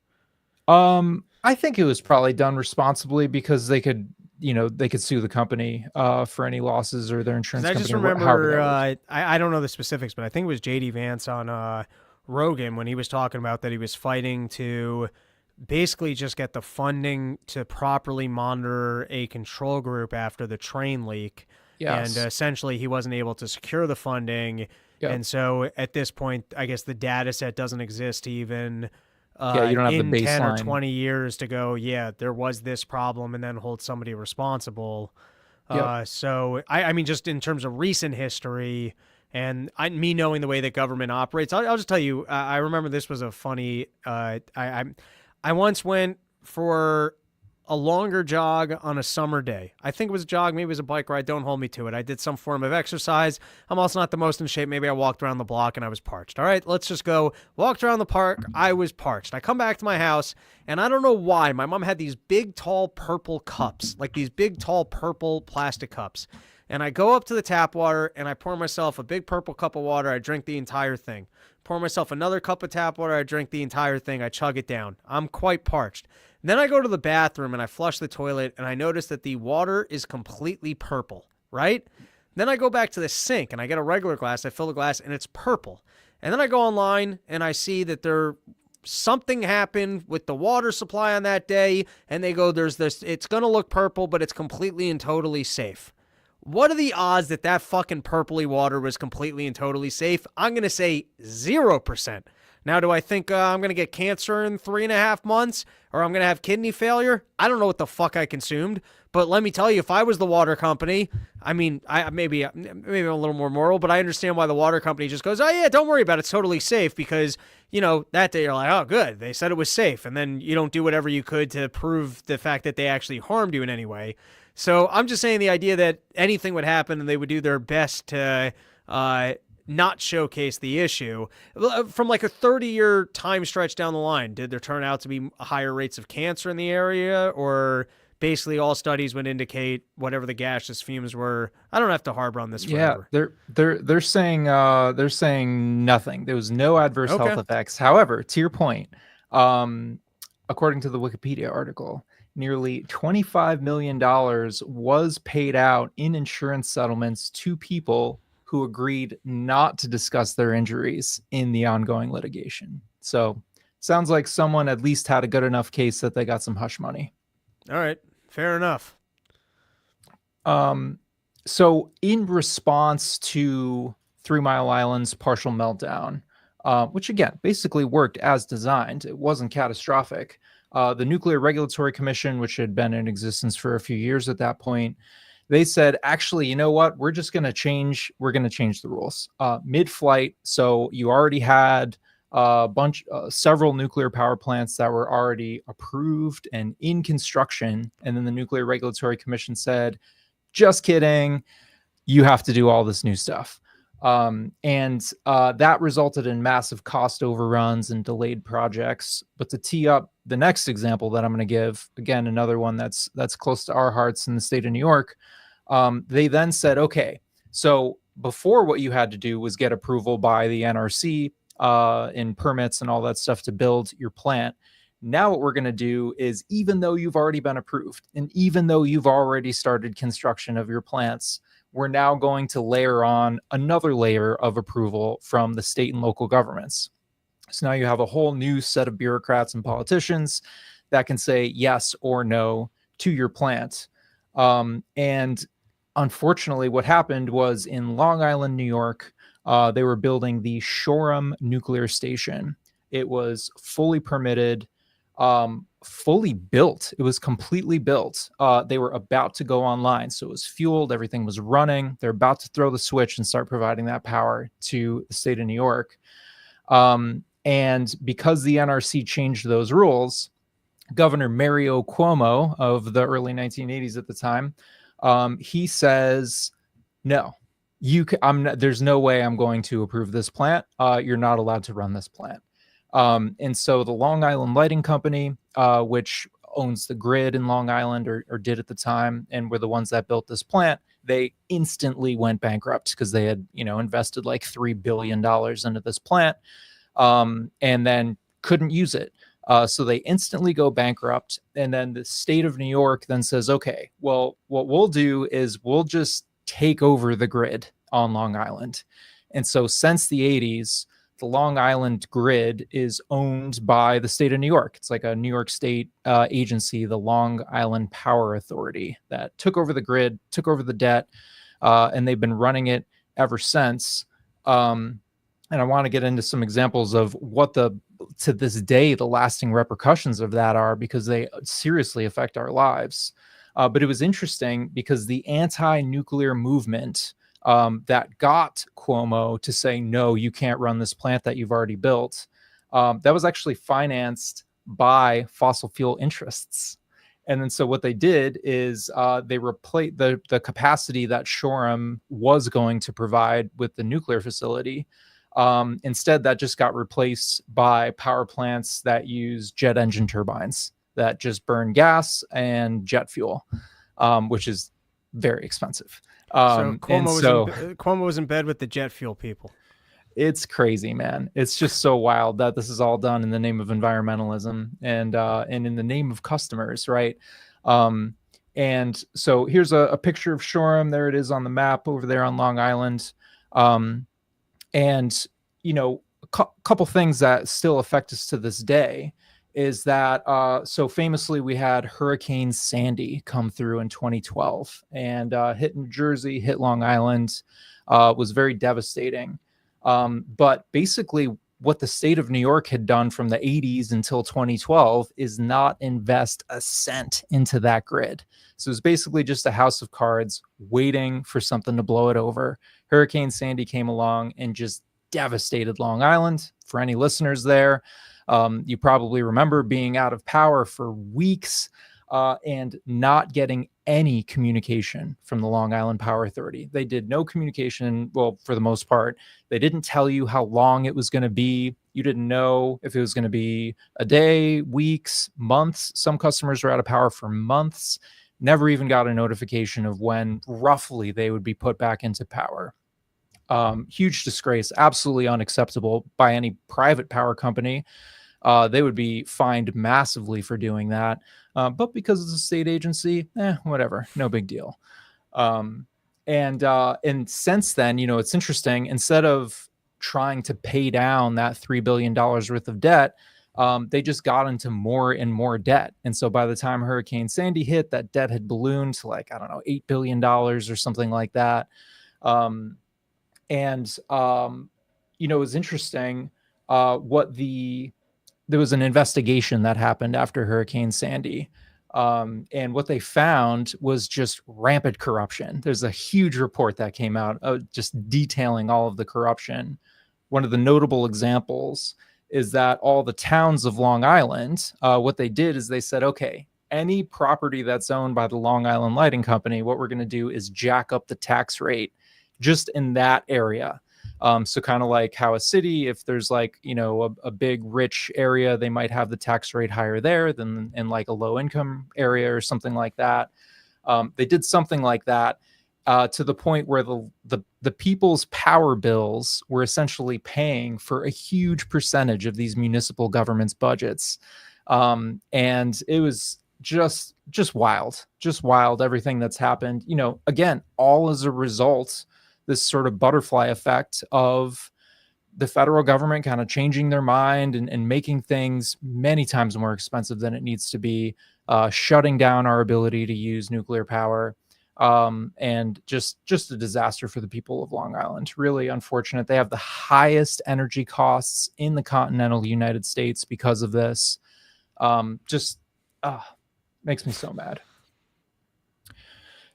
Speaker 5: I think it was probably done responsibly because they could, they could sue the company for any losses, or their insurance
Speaker 3: I
Speaker 5: company.
Speaker 3: just
Speaker 5: however
Speaker 3: remember,
Speaker 5: that works.
Speaker 3: I don't know the specifics, but I think it was JD Vance on Rogan when he was talking about that he was fighting to basically just get the funding to properly monitor a control group after the train leak.
Speaker 5: Yes.
Speaker 3: And essentially he wasn't able to secure the funding.
Speaker 5: Yep.
Speaker 3: And so at this point, I guess the data set doesn't exist even
Speaker 5: You don't have
Speaker 3: in
Speaker 5: the
Speaker 3: 10 or
Speaker 5: baseline.
Speaker 3: 20 years to go, yeah, there was this problem, and then hold somebody responsible.
Speaker 5: Yep.
Speaker 3: So, I mean, just in terms of recent history and me knowing the way that government operates, I'll just tell you, I remember this was a funny, I once went for a longer jog on a summer day. I think it was a jog, maybe it was a bike ride. Don't hold me to it. I did some form of exercise. I'm also not the most in shape. Maybe I walked around the block and I was parched. All right, let's just go. Walked around the park. I was parched. I come back to my house and I don't know why. My mom had these big, tall purple cups, like these big, tall purple plastic cups. And I go up to the tap water and I pour myself a big purple cup of water. I drink the entire thing. Pour myself another cup of tap water. I drink the entire thing. I chug it down. I'm quite parched. Then I go to the bathroom and I flush the toilet and I notice that the water is completely purple, right? Then I go back to the sink and I get a regular glass. I fill the glass and it's purple. And then I go online and I see that something happened with the water supply on that day. And they go, there's this, it's going to look purple, but it's completely and totally safe. What are the odds that that fucking purpley water was completely and totally safe? I'm going to say 0%. Now, do I think I'm going to get cancer in 3.5 months or I'm going to have kidney failure? I don't know what the fuck I consumed, but let me tell you, if I was the water company, I mean, maybe I'm a little more moral, but I understand why the water company just goes, oh yeah, don't worry about it. It's totally safe because, that day you're like, oh good, they said it was safe. And then you don't do whatever you could to prove the fact that they actually harmed you in any way. So I'm just saying the idea that anything would happen and they would do their best to, not showcase the issue from like a 30-year time stretch down the line. Did there turn out to be higher rates of cancer in the area, or basically all studies would indicate whatever the gaseous fumes were? I don't have to harbor on this forever.
Speaker 5: Yeah, they're saying nothing. There was no adverse health effects. However, to your point, according to the Wikipedia article, nearly $25 million was paid out in insurance settlements to people who agreed not to discuss their injuries in the ongoing litigation. So sounds like someone at least had a good enough case that they got some hush money.
Speaker 3: All right, fair enough.
Speaker 5: So in response to 3 Mile Island's partial meltdown, which again basically worked as designed, it wasn't catastrophic. The Nuclear Regulatory Commission, which had been in existence for a few years at that point, they said, actually, you know what? We're going to change the rules mid-flight. So you already had several nuclear power plants that were already approved and in construction. And then the Nuclear Regulatory Commission said, just kidding. You have to do all this new stuff. And that resulted in massive cost overruns and delayed projects. But to tee up the next example that I'm going to give, again, another one that's close to our hearts in the state of New York, they then said, okay, so before what you had to do was get approval by the NRC in permits and all that stuff to build your plant. Now what we're going to do is, even though you've already been approved and even though you've already started construction of your plants, we're now going to layer on another layer of approval from the state and local governments. So now you have a whole new set of bureaucrats and politicians that can say yes or no to your plant. And unfortunately, what happened was in Long Island, New York, they were building the Shoreham nuclear station. It was fully permitted, fully built. It was completely built. They were about to go online. So it was fueled. Everything was running. They're about to throw the switch and start providing that power to the state of New York. And because the NRC changed those rules, Governor Mario Cuomo of the early 1980s at the time, he says, no, there's no way I'm going to approve this plant. You're not allowed to run this plant. And so the Long Island Lighting Company, which owns the grid in Long Island, or did at the time, and were the ones that built this plant, they instantly went bankrupt because they had, invested like $3 billion into this plant, and then couldn't use it. So they instantly go bankrupt. And then the state of New York then says, okay, well, what we'll do is we'll just take over the grid on Long Island. And so since the 80s, the Long Island grid is owned by the state of New York. It's like a New York State agency, the Long Island Power Authority, that took over the grid, took over the debt, and they've been running it ever since. And I want to get into some examples of what to this day, the lasting repercussions of that are, because they seriously affect our lives. But it was interesting because the anti-nuclear movement that got Cuomo to say, no, you can't run this plant that you've already built, that was actually financed by fossil fuel interests. And then so what they did is they replaced the capacity that Shoreham was going to provide with the nuclear facility. Instead, that just got replaced by power plants that use jet engine turbines that just burn gas and jet fuel, which is very expensive.
Speaker 3: So Cuomo was in bed with the jet fuel people.
Speaker 5: It's crazy, man. It's just so wild that this is all done in the name of environmentalism and in the name of customers, right? And so here's a picture of Shoreham. There it is on the map over there on Long Island. And a couple things that still affect us to this day is that so famously we had Hurricane Sandy come through in 2012 and hit New Jersey, hit Long Island, was very devastating. But basically what the state of New York had done from the 80s until 2012 is not invest a cent into that grid. So it's basically just a house of cards waiting for something to blow it over. Hurricane Sandy came along and just devastated Long Island. For any listeners there, you probably remember being out of power for weeks and not getting any communication from the Long Island Power Authority. They did no communication. Well, for the most part, they didn't tell you how long it was going to be. You didn't know if it was going to be a day, weeks, months. Some customers were out of power for months, never even got a notification of when roughly they would be put back into power. Huge disgrace, absolutely unacceptable by any private power company. They would be fined massively for doing that. But because it's a state agency, whatever, no big deal. And since then, it's interesting. Instead of trying to pay down that $3 billion worth of debt, they just got into more and more debt. And so by the time Hurricane Sandy hit, that debt had ballooned to $8 billion or something like that. It was interesting there was an investigation that happened after Hurricane Sandy. And what they found was just rampant corruption. There's a huge report that came out just detailing all of the corruption. One of the notable examples is that all the towns of Long Island, what they did is they said, okay, any property that's owned by the Long Island Lighting Company, what we're going to do is jack up the tax rate just in that area. So kind of like how a city, if there's a big rich area, they might have the tax rate higher there than in like a low income area or something like that. They did something like that to the point where the people's power bills were essentially paying for a huge percentage of these municipal governments' budgets. And it was just wild, everything that's happened, again, all as a result, this sort of butterfly effect of the federal government kind of changing their mind and making things many times more expensive than it needs to be, shutting down our ability to use nuclear power, and just a disaster for the people of Long Island. Really unfortunate. They have the highest energy costs in the continental United States because of this. Makes me so mad.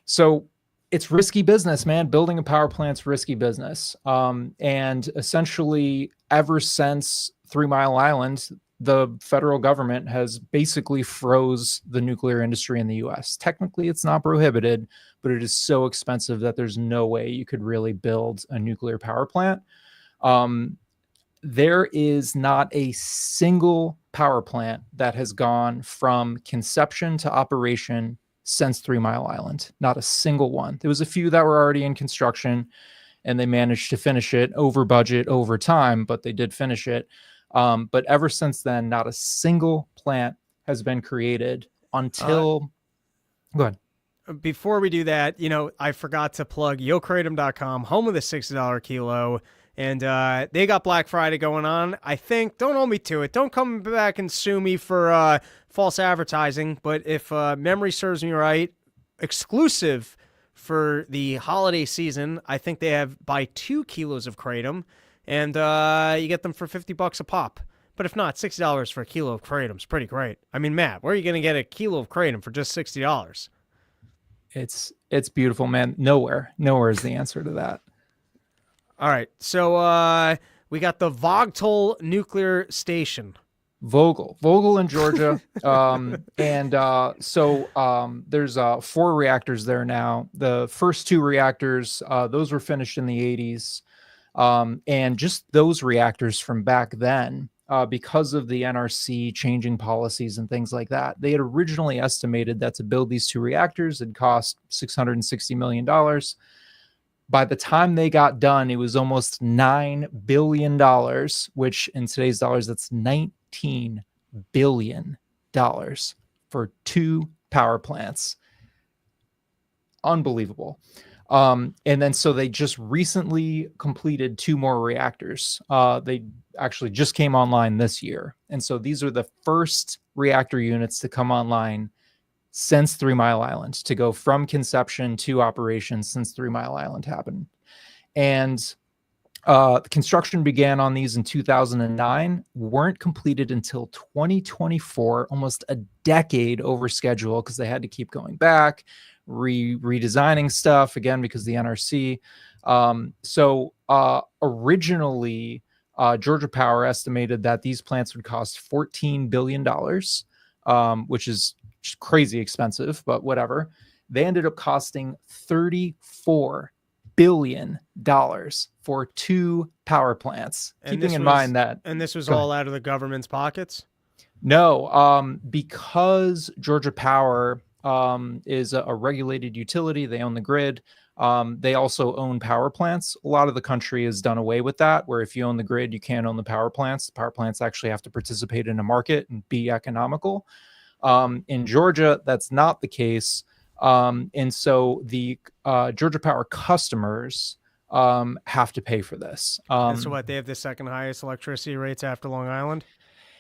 Speaker 5: So it's risky business, man. Building a power plant's risky business. And essentially, ever since 3 Mile Island, the federal government has basically froze the nuclear industry in the US. Technically, it's not prohibited, but it is so expensive that there's no way you could really build a nuclear power plant. there is not a single power plant that has gone from conception to operation since 3 Mile Island. Not a single one. There was a few that were already in construction, and they managed to finish it over budget, over time, but they did finish it. But ever since then, not a single plant has been created until... Go ahead.
Speaker 3: Before we do that, I forgot to plug YoKratom.com, home of the $60 kilo. And they got Black Friday going on. I think, don't hold me to it. Don't come back and sue me for false advertising. But if memory serves me right, exclusive for the holiday season, I think they have buy 2 kilos of kratom, and you get them for $50 a pop. But if not, $60 for a kilo of kratom is pretty great. I mean, Matt, where are you going to get a kilo of kratom for just $60?
Speaker 5: It's beautiful, man. Nowhere is the answer to that.
Speaker 3: All right, so we got the Vogtle Nuclear Station.
Speaker 5: Vogtle in Georgia. There's 4 reactors there now. The first 2 reactors, those were finished in the 80s. And just those reactors from back then, because of the NRC changing policies and things like that, they had originally estimated that to build these 2 reactors, it'd cost $660 million. By the time they got done, it was almost $9 billion, which in today's dollars, that's $19 billion for 2 power plants. Unbelievable. And then so they just recently completed 2 more reactors. They actually just came online this year. And so these are the first reactor units to come online since 3 Mile Island, to go from conception to operation since 3 Mile Island happened. And the construction began on these in 2009, weren't completed until 2024, almost a decade over schedule, because they had to keep going back, redesigning stuff, again, because the NRC. Originally, Georgia Power estimated that these plants would cost $14 billion, which is crazy expensive, but whatever. They ended up costing $34 billion for 2 power plants. Keeping in mind that...
Speaker 3: And this was all out of the government's pockets?
Speaker 5: No, because Georgia Power is a regulated utility. They own the grid. They also own power plants. A lot of the country has done away with that, where if you own the grid, you can't own the power plants. The power plants actually have to participate in a market and be economical. In Georgia, that's not the case. And so the Georgia Power customers have to pay for this.
Speaker 3: And so what, they have the second highest electricity rates after Long Island?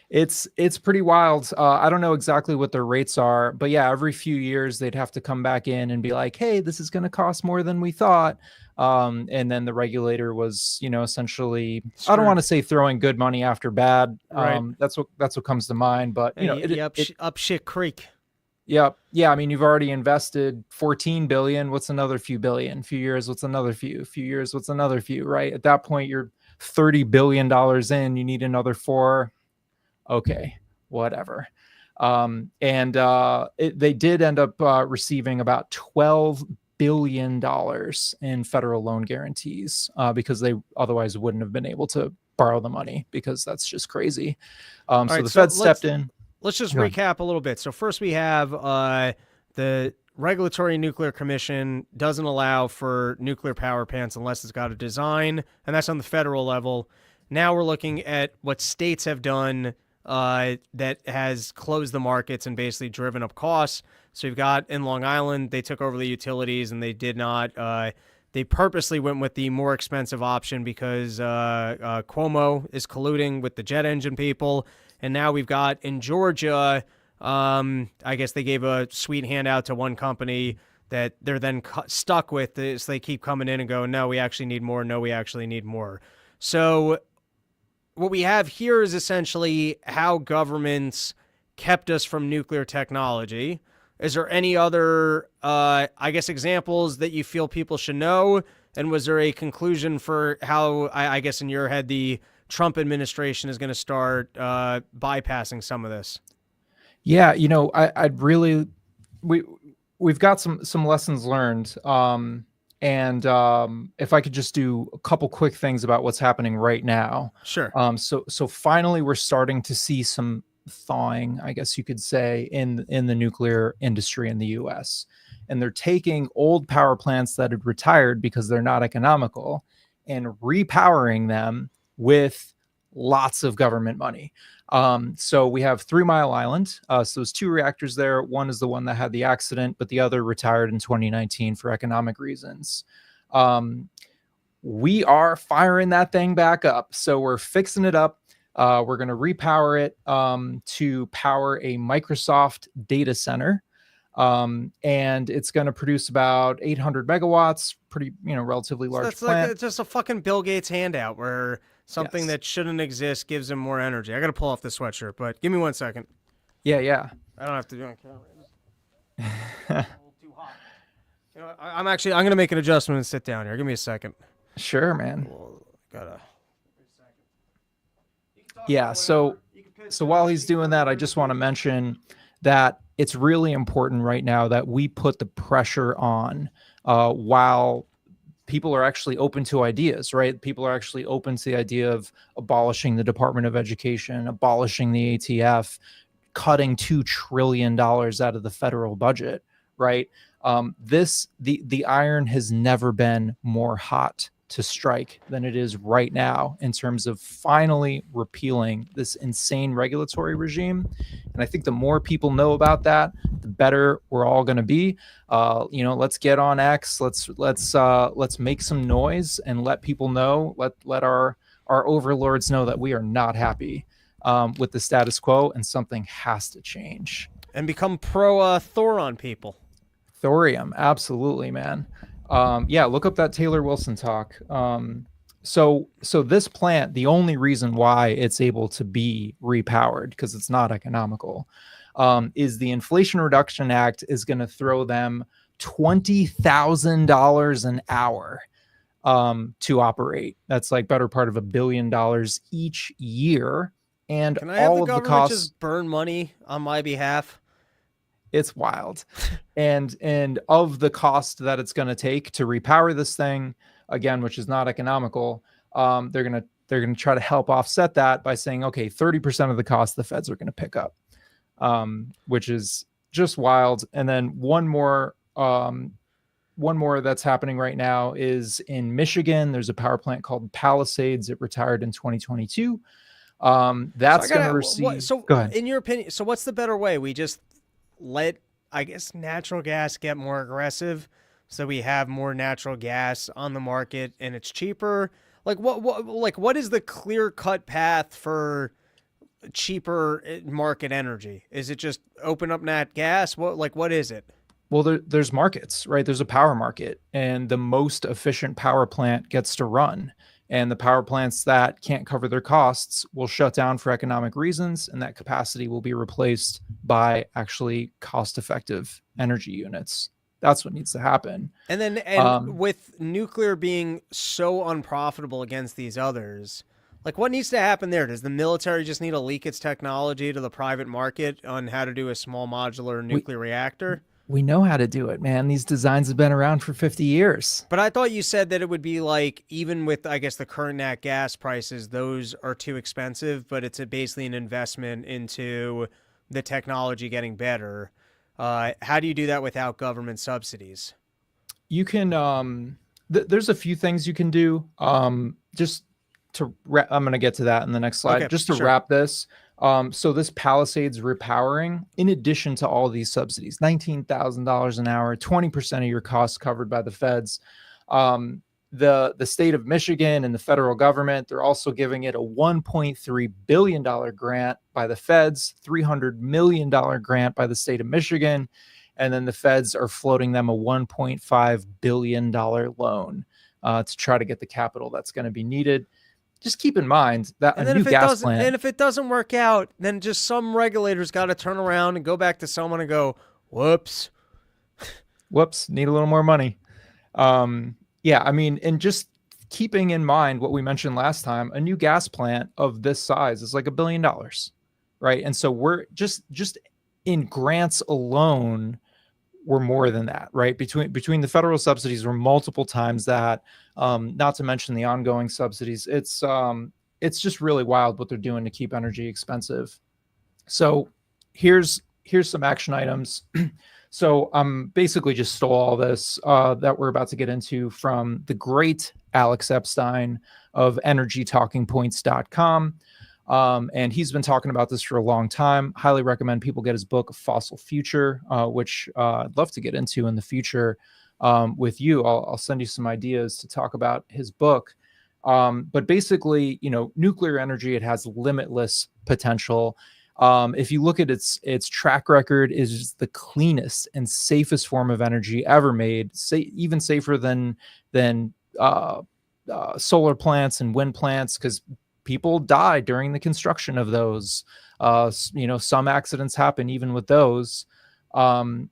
Speaker 5: It's pretty wild. I don't know exactly what their rates are, but yeah, every few years they'd have to come back in and be like, hey, this is going to cost more than we thought. And then the regulator was, essentially, I don't want to say throwing good money after bad.
Speaker 3: Right.
Speaker 5: That's what comes to mind, but
Speaker 3: up shit creek.
Speaker 5: Yep. Yeah. I mean, you've already invested 14 billion. What's another few billion? Few years. What's another few? Few years. What's another few? Right. At that point, you're $30 billion in. You need another 4. Okay, whatever. They did end up receiving about $12 billion in federal loan guarantees because they otherwise wouldn't have been able to borrow the money, because that's just crazy. The Fed stepped in.
Speaker 3: Let's just recap a little bit. So first we have the Regulatory Nuclear Commission doesn't allow for nuclear power plants unless it's got a design, and that's on the federal level. Now we're looking at what states have done that has closed the markets and basically driven up costs. So you've got in Long Island, they took over the utilities and they did not, they purposely went with the more expensive option because Cuomo is colluding with the jet engine people. And now we've got in Georgia, I guess they gave a sweet handout to one company that they're then stuck with. So they keep coming in and going, no, we actually need more. No, we actually need more. So what we have here is essentially how governments kept us from nuclear technology. Is there any other, examples that you feel people should know? And was there a conclusion for how, I guess in your head, the Trump administration is going to start bypassing some of this?
Speaker 5: Yeah, I'd really, we've got some lessons learned. And if I could just do a couple quick things about what's happening right now.
Speaker 3: Sure.
Speaker 5: So finally we're starting to see some thawing, I guess you could say, in the nuclear industry in the US. And they're taking old power plants that had retired because they're not economical and repowering them with lots of government money. So we have 3 Mile Island. So there's 2 reactors there. One is the one that had the accident, but the other retired in 2019 for economic reasons. We are firing that thing back up. So we're fixing it up. We're going to repower it to power a Microsoft data center. And it's going to produce about 800 megawatts, pretty, relatively large
Speaker 3: That's
Speaker 5: plant.
Speaker 3: like it's just a fucking Bill Gates handout where something that shouldn't exist gives him more energy. I got to pull off the sweatshirt, but give me 1 second.
Speaker 5: Yeah.
Speaker 3: I don't have to do it on camera. It's a little too hot. I'm going to make an adjustment and sit down here. Give me a second.
Speaker 5: Sure, man.
Speaker 3: Gotta.
Speaker 5: Yeah. So while he's doing that, I just want to mention that it's really important right now that we put the pressure on while people are actually open to ideas, right? People are actually open to the idea of abolishing the Department of Education, abolishing the ATF, cutting $2 trillion out of the federal budget, right? The iron has never been more hot to strike than it is right now in terms of finally repealing this insane regulatory regime. And I think the more people know about that, the better we're all going to be. Let's get on X. Let's make some noise and let people know. Let our overlords know that we are not happy with the status quo and something has to change.
Speaker 3: And become pro Thoron people.
Speaker 5: Thorium, absolutely, man. Look up that Taylor Wilson talk. So this plant, the only reason why it's able to be repowered, because it's not economical, is the Inflation Reduction Act is going to throw them $20,000 an hour to operate. That's like better part of $1 billion each year. And
Speaker 3: can I have
Speaker 5: all
Speaker 3: the
Speaker 5: of the
Speaker 3: government
Speaker 5: costs
Speaker 3: just burn money on my behalf?
Speaker 5: It's wild. and of the cost that it's going to take to repower this thing, again, which is not economical, they're going to try to help offset that by saying, okay, 30% of the cost the feds are going to pick up, which is just wild. And then one more that's happening right now is in Michigan. There's a power plant called Palisades. It retired in 2022. That's going to receive. Go ahead.
Speaker 3: In your opinion, so what's the better way? We just let, I guess, natural gas get more aggressive so we have more natural gas on the market and it's cheaper? What is the clear-cut path for cheaper market energy? Is it just open up nat gas? What is it?
Speaker 5: Well, there's markets, right? There's a power market, and the most efficient power plant gets to run. And the power plants that can't cover their costs will shut down for economic reasons, and that capacity will be replaced by actually cost-effective energy units. That's what needs to happen.
Speaker 3: And then, with nuclear being so unprofitable against these others, what needs to happen there? Does the military just need to leak its technology to the private market on how to do a small modular nuclear reactor?
Speaker 5: We know how to do it, man. These designs have been around for 50 years.
Speaker 3: But I thought you said that it would be even with, I guess, the current nat gas prices, those are too expensive, but it's basically an investment into the technology getting better. How do you do that without government subsidies?
Speaker 5: You can, there's a few things you can do. I'm going to get to that in the next slide. Okay, to wrap this. So this Palisades repowering, in addition to all these subsidies, $19,000 an hour, 20% of your costs covered by the feds. The state of Michigan and the federal government, they're also giving it a $1.3 billion grant by the feds, $300 million grant by the state of Michigan. And then the feds are floating them a $1.5 billion loan to try to get the capital that's going to be needed. Just keep in mind that a new gas plant.
Speaker 3: And if it doesn't work out, then just some regulators got to turn around and go back to someone and go, whoops,
Speaker 5: need a little more money. And just keeping in mind what we mentioned last time, a new gas plant of this size is like $1 billion, right? And so we're just in grants alone, were more than that, right? Between the federal subsidies were multiple times that, not to mention the ongoing subsidies. It's just really wild what they're doing to keep energy expensive. So here's some action items. So I'm basically just stole all this that we're about to get into from the great Alex Epstein of energytalkingpoints.com. And he's been talking about this for a long time. Highly recommend people get his book, Fossil Future, which I'd love to get into in the future with you. I'll send you some ideas to talk about his book. But basically, nuclear energy, it has limitless potential. If you look at its track record, is the cleanest and safest form of energy ever made, even safer than solar plants and wind plants, because people die during the construction of those. Some accidents happen even with those. And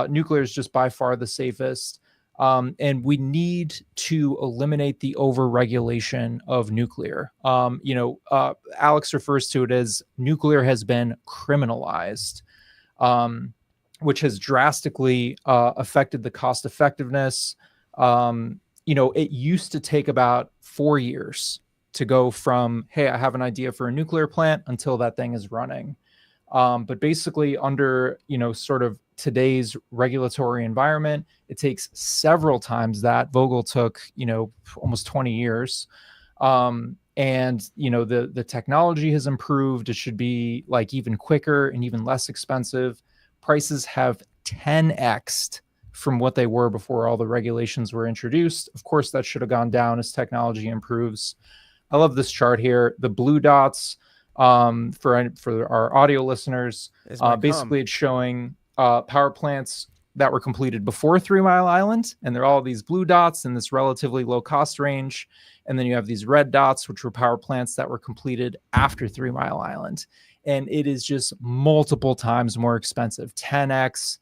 Speaker 5: nuclear is just by far the safest. And we need to eliminate the overregulation of nuclear. Alex refers to it as nuclear has been criminalized, which has drastically affected the cost effectiveness. It used to take about 4 years to go from, hey, I have an idea for a nuclear plant until that thing is running. But basically under, sort of today's regulatory environment, it takes several times that. Vogel took, almost 20 years. And, the technology has improved. It should be like even quicker and even less expensive. Prices have 10x'd from what they were before all the regulations were introduced. Of course, that should have gone down as technology improves. I love this chart here. The blue dots, for our audio listeners, basically it's showing power plants that were completed before 3 Mile Island, and they're all these blue dots in this relatively low cost range. And then you have these red dots, which were power plants that were completed after 3 Mile Island. And it is just multiple times more expensive, 10x,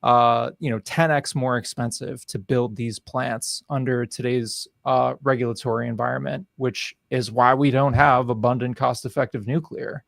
Speaker 5: 10x more expensive to build these plants under today's regulatory environment, which is why we don't have abundant, cost-effective nuclear.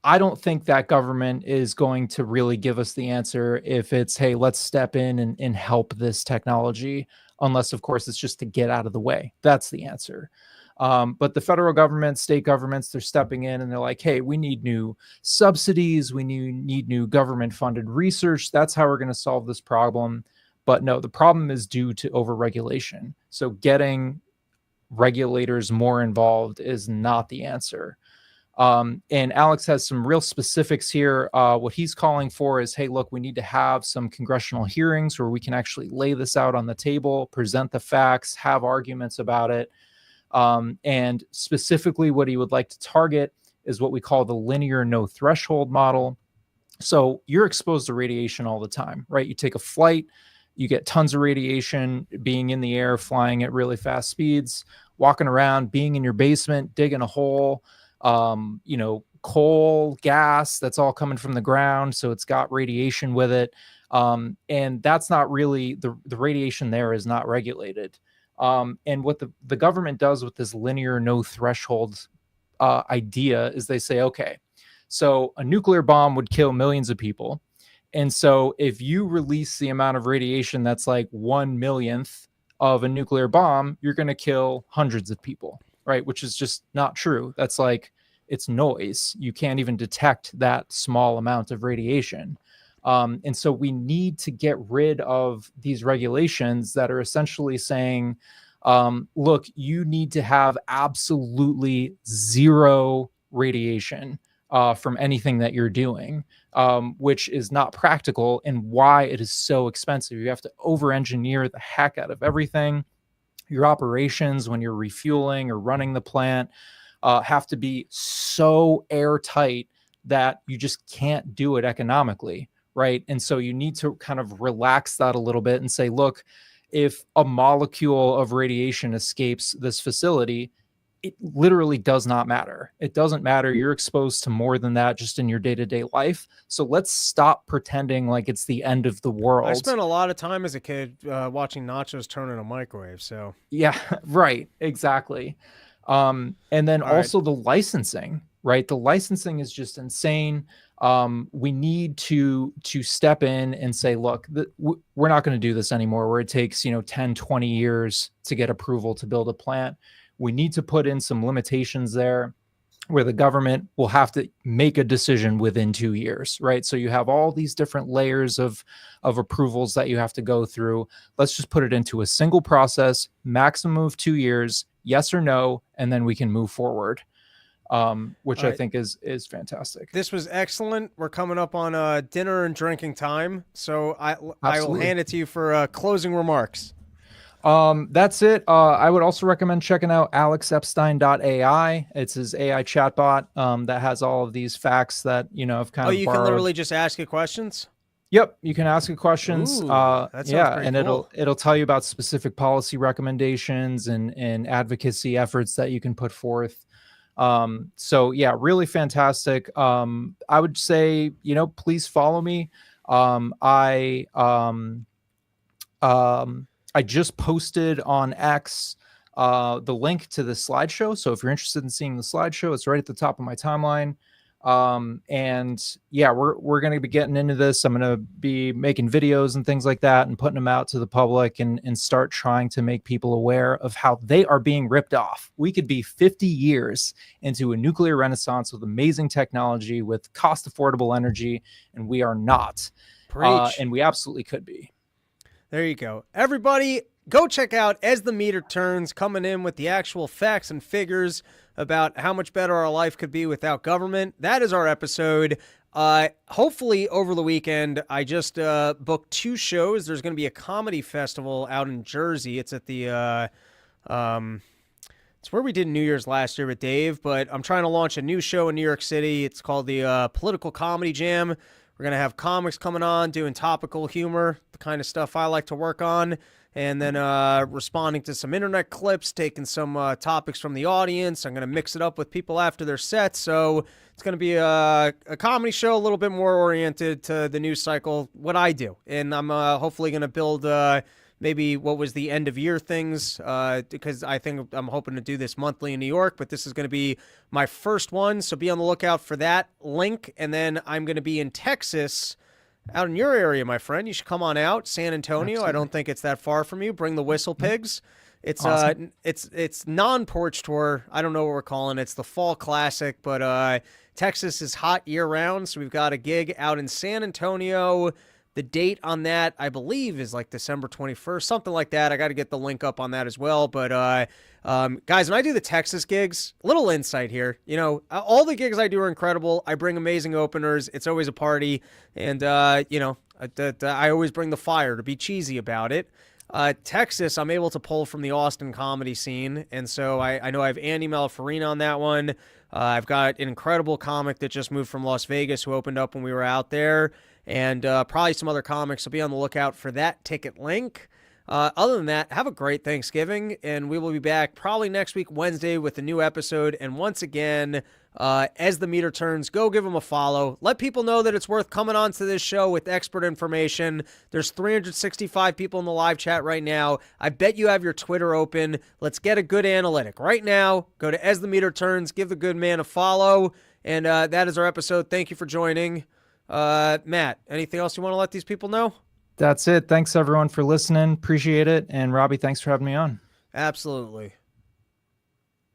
Speaker 5: I don't think that government is going to really give us the answer if it's, hey, let's step in and help this technology, unless, of course, it's just to get out of the way. That's the answer. But the federal government, state governments, they're stepping in and they're like, hey, we need new subsidies. We need new government funded research. That's how we're going to solve this problem. But no, the problem is due to overregulation. So getting regulators more involved is not the answer. And Alex has some real specifics here. What he's calling for is, hey, look, we need to have some congressional hearings where we can actually lay this out on the table, present the facts, have arguments about it. And specifically what he would like to target is what we call the linear no threshold model. So you're exposed to radiation all the time, right? You take a flight, you get tons of radiation being in the air, flying at really fast speeds, walking around, being in your basement, digging a hole, coal, gas, that's all coming from the ground. So it's got radiation with it. And that's not really, the radiation there is not regulated. And what the government does with this linear no threshold idea is they say, okay, so a nuclear bomb would kill millions of people. And so if you release the amount of radiation that's like 1/1,000,000th of a nuclear bomb, you're going to kill hundreds of people, right? Which is just not true. That's like, it's noise. You can't even detect that small amount of radiation. And so we need to get rid of these regulations that are essentially saying, look, you need to have absolutely zero radiation from anything that you're doing, which is not practical, and why it is so expensive. You have to over-engineer the heck out of everything. Your operations when you're refueling or running the plant have to be so airtight that you just can't do it economically, right? And so you need to kind of relax that a little bit and say, look, if a molecule of radiation escapes this facility, it literally does not matter. It doesn't matter. You're exposed to more than that just in your day-to-day life. So let's stop pretending like it's the end of the world.
Speaker 3: I spent a lot of time as a kid watching nachos turn in a microwave. So
Speaker 5: yeah, right. Exactly. And then also the licensing. right? The licensing is just insane. We need to step in and say, look, we're not going to do this anymore, where it takes, 10, 20 years to get approval to build a plant. We need to put in some limitations there, where the government will have to make a decision within 2 years, right? So you have all these different layers of approvals that you have to go through. Let's just put it into a single process, maximum of 2 years, yes or no, and then we can move forward, which I think is fantastic.
Speaker 3: This was excellent. We're coming up on dinner and drinking time, so I will hand it to you for closing remarks.
Speaker 5: That's it. I would also recommend checking out alexepstein.ai. It's his AI chatbot that has all of these facts that, I've kind of
Speaker 3: you
Speaker 5: borrowed.
Speaker 3: Can literally just ask it questions?
Speaker 5: Yep, you can ask it questions.
Speaker 3: Ooh, that sounds pretty cool.
Speaker 5: it'll tell you about specific policy recommendations and advocacy efforts that you can put forth. So yeah, really fantastic. I would say, please follow me. I just posted on X the link to the slideshow. So if you're interested in seeing the slideshow, it's right at the top of my timeline. And yeah, we're going to be getting into this. I'm going to be making videos and things like that and putting them out to the public and start trying to make people aware of how they are being ripped off. We could be 50 years into a nuclear renaissance with amazing technology, with cost affordable energy, and we are not. And we absolutely could be.
Speaker 3: There you go. Everybody, go check out As the Meter Turns, coming in with the actual facts and figures about how much better our life could be without government. That is our episode. Hopefully over the weekend, I just booked 2 shows. There's going to be a comedy festival out in Jersey. It's at the it's where we did New Year's last year with Dave, but I'm trying to launch a new show in New York City. It's called the Political Comedy Jam. We're going to have comics coming on, doing topical humor, the kind of stuff I like to work on, and then responding to some internet clips, taking some topics from the audience. I'm going to mix it up with people after their sets, so it's going to be a comedy show, a little bit more oriented to the news cycle, what I do. And I'm hopefully going to build maybe what was the end of year things, because I think I'm hoping to do this monthly in New York, but this is going to be my first one, so be on the lookout for that link. And then I'm going to be in Texas, out in your area, my friend. You should come on out. San Antonio. Absolutely. I don't think it's that far from you. Bring the whistle pigs. It's awesome. It's non-porch tour. I don't know what we're calling it. It's the Fall Classic, but Texas is hot year-round, so we've got a gig out in San Antonio. The date on that, I believe, is like December 21st, something like that. I got to get the link up on that as well. But guys, when I do the Texas gigs, little insight here. All the gigs I do are incredible. I bring amazing openers. It's always a party. And, I always bring the fire to be cheesy about it. Texas, I'm able to pull from the Austin comedy scene. And so I know I have Andy Malfarina on that one. I've got an incredible comic that just moved from Las Vegas who opened up when we were out there. And probably some other comics, so be on the lookout for that ticket link. Other than that, have a great Thanksgiving, and we will be back probably next week, Wednesday, with a new episode. And once again, As the Meter Turns, go give them a follow. Let people know that it's worth coming on to this show with expert information. There's 365 people in the live chat right now. I bet you have your Twitter open. Let's get a good analytic. Right now, go to As the Meter Turns, give the good man a follow. And that is our episode. Thank you for joining. Matt, anything else you want to let these people know?
Speaker 5: That's it. Thanks everyone for listening. Appreciate it. And Robbie, thanks for having me on.
Speaker 3: Absolutely.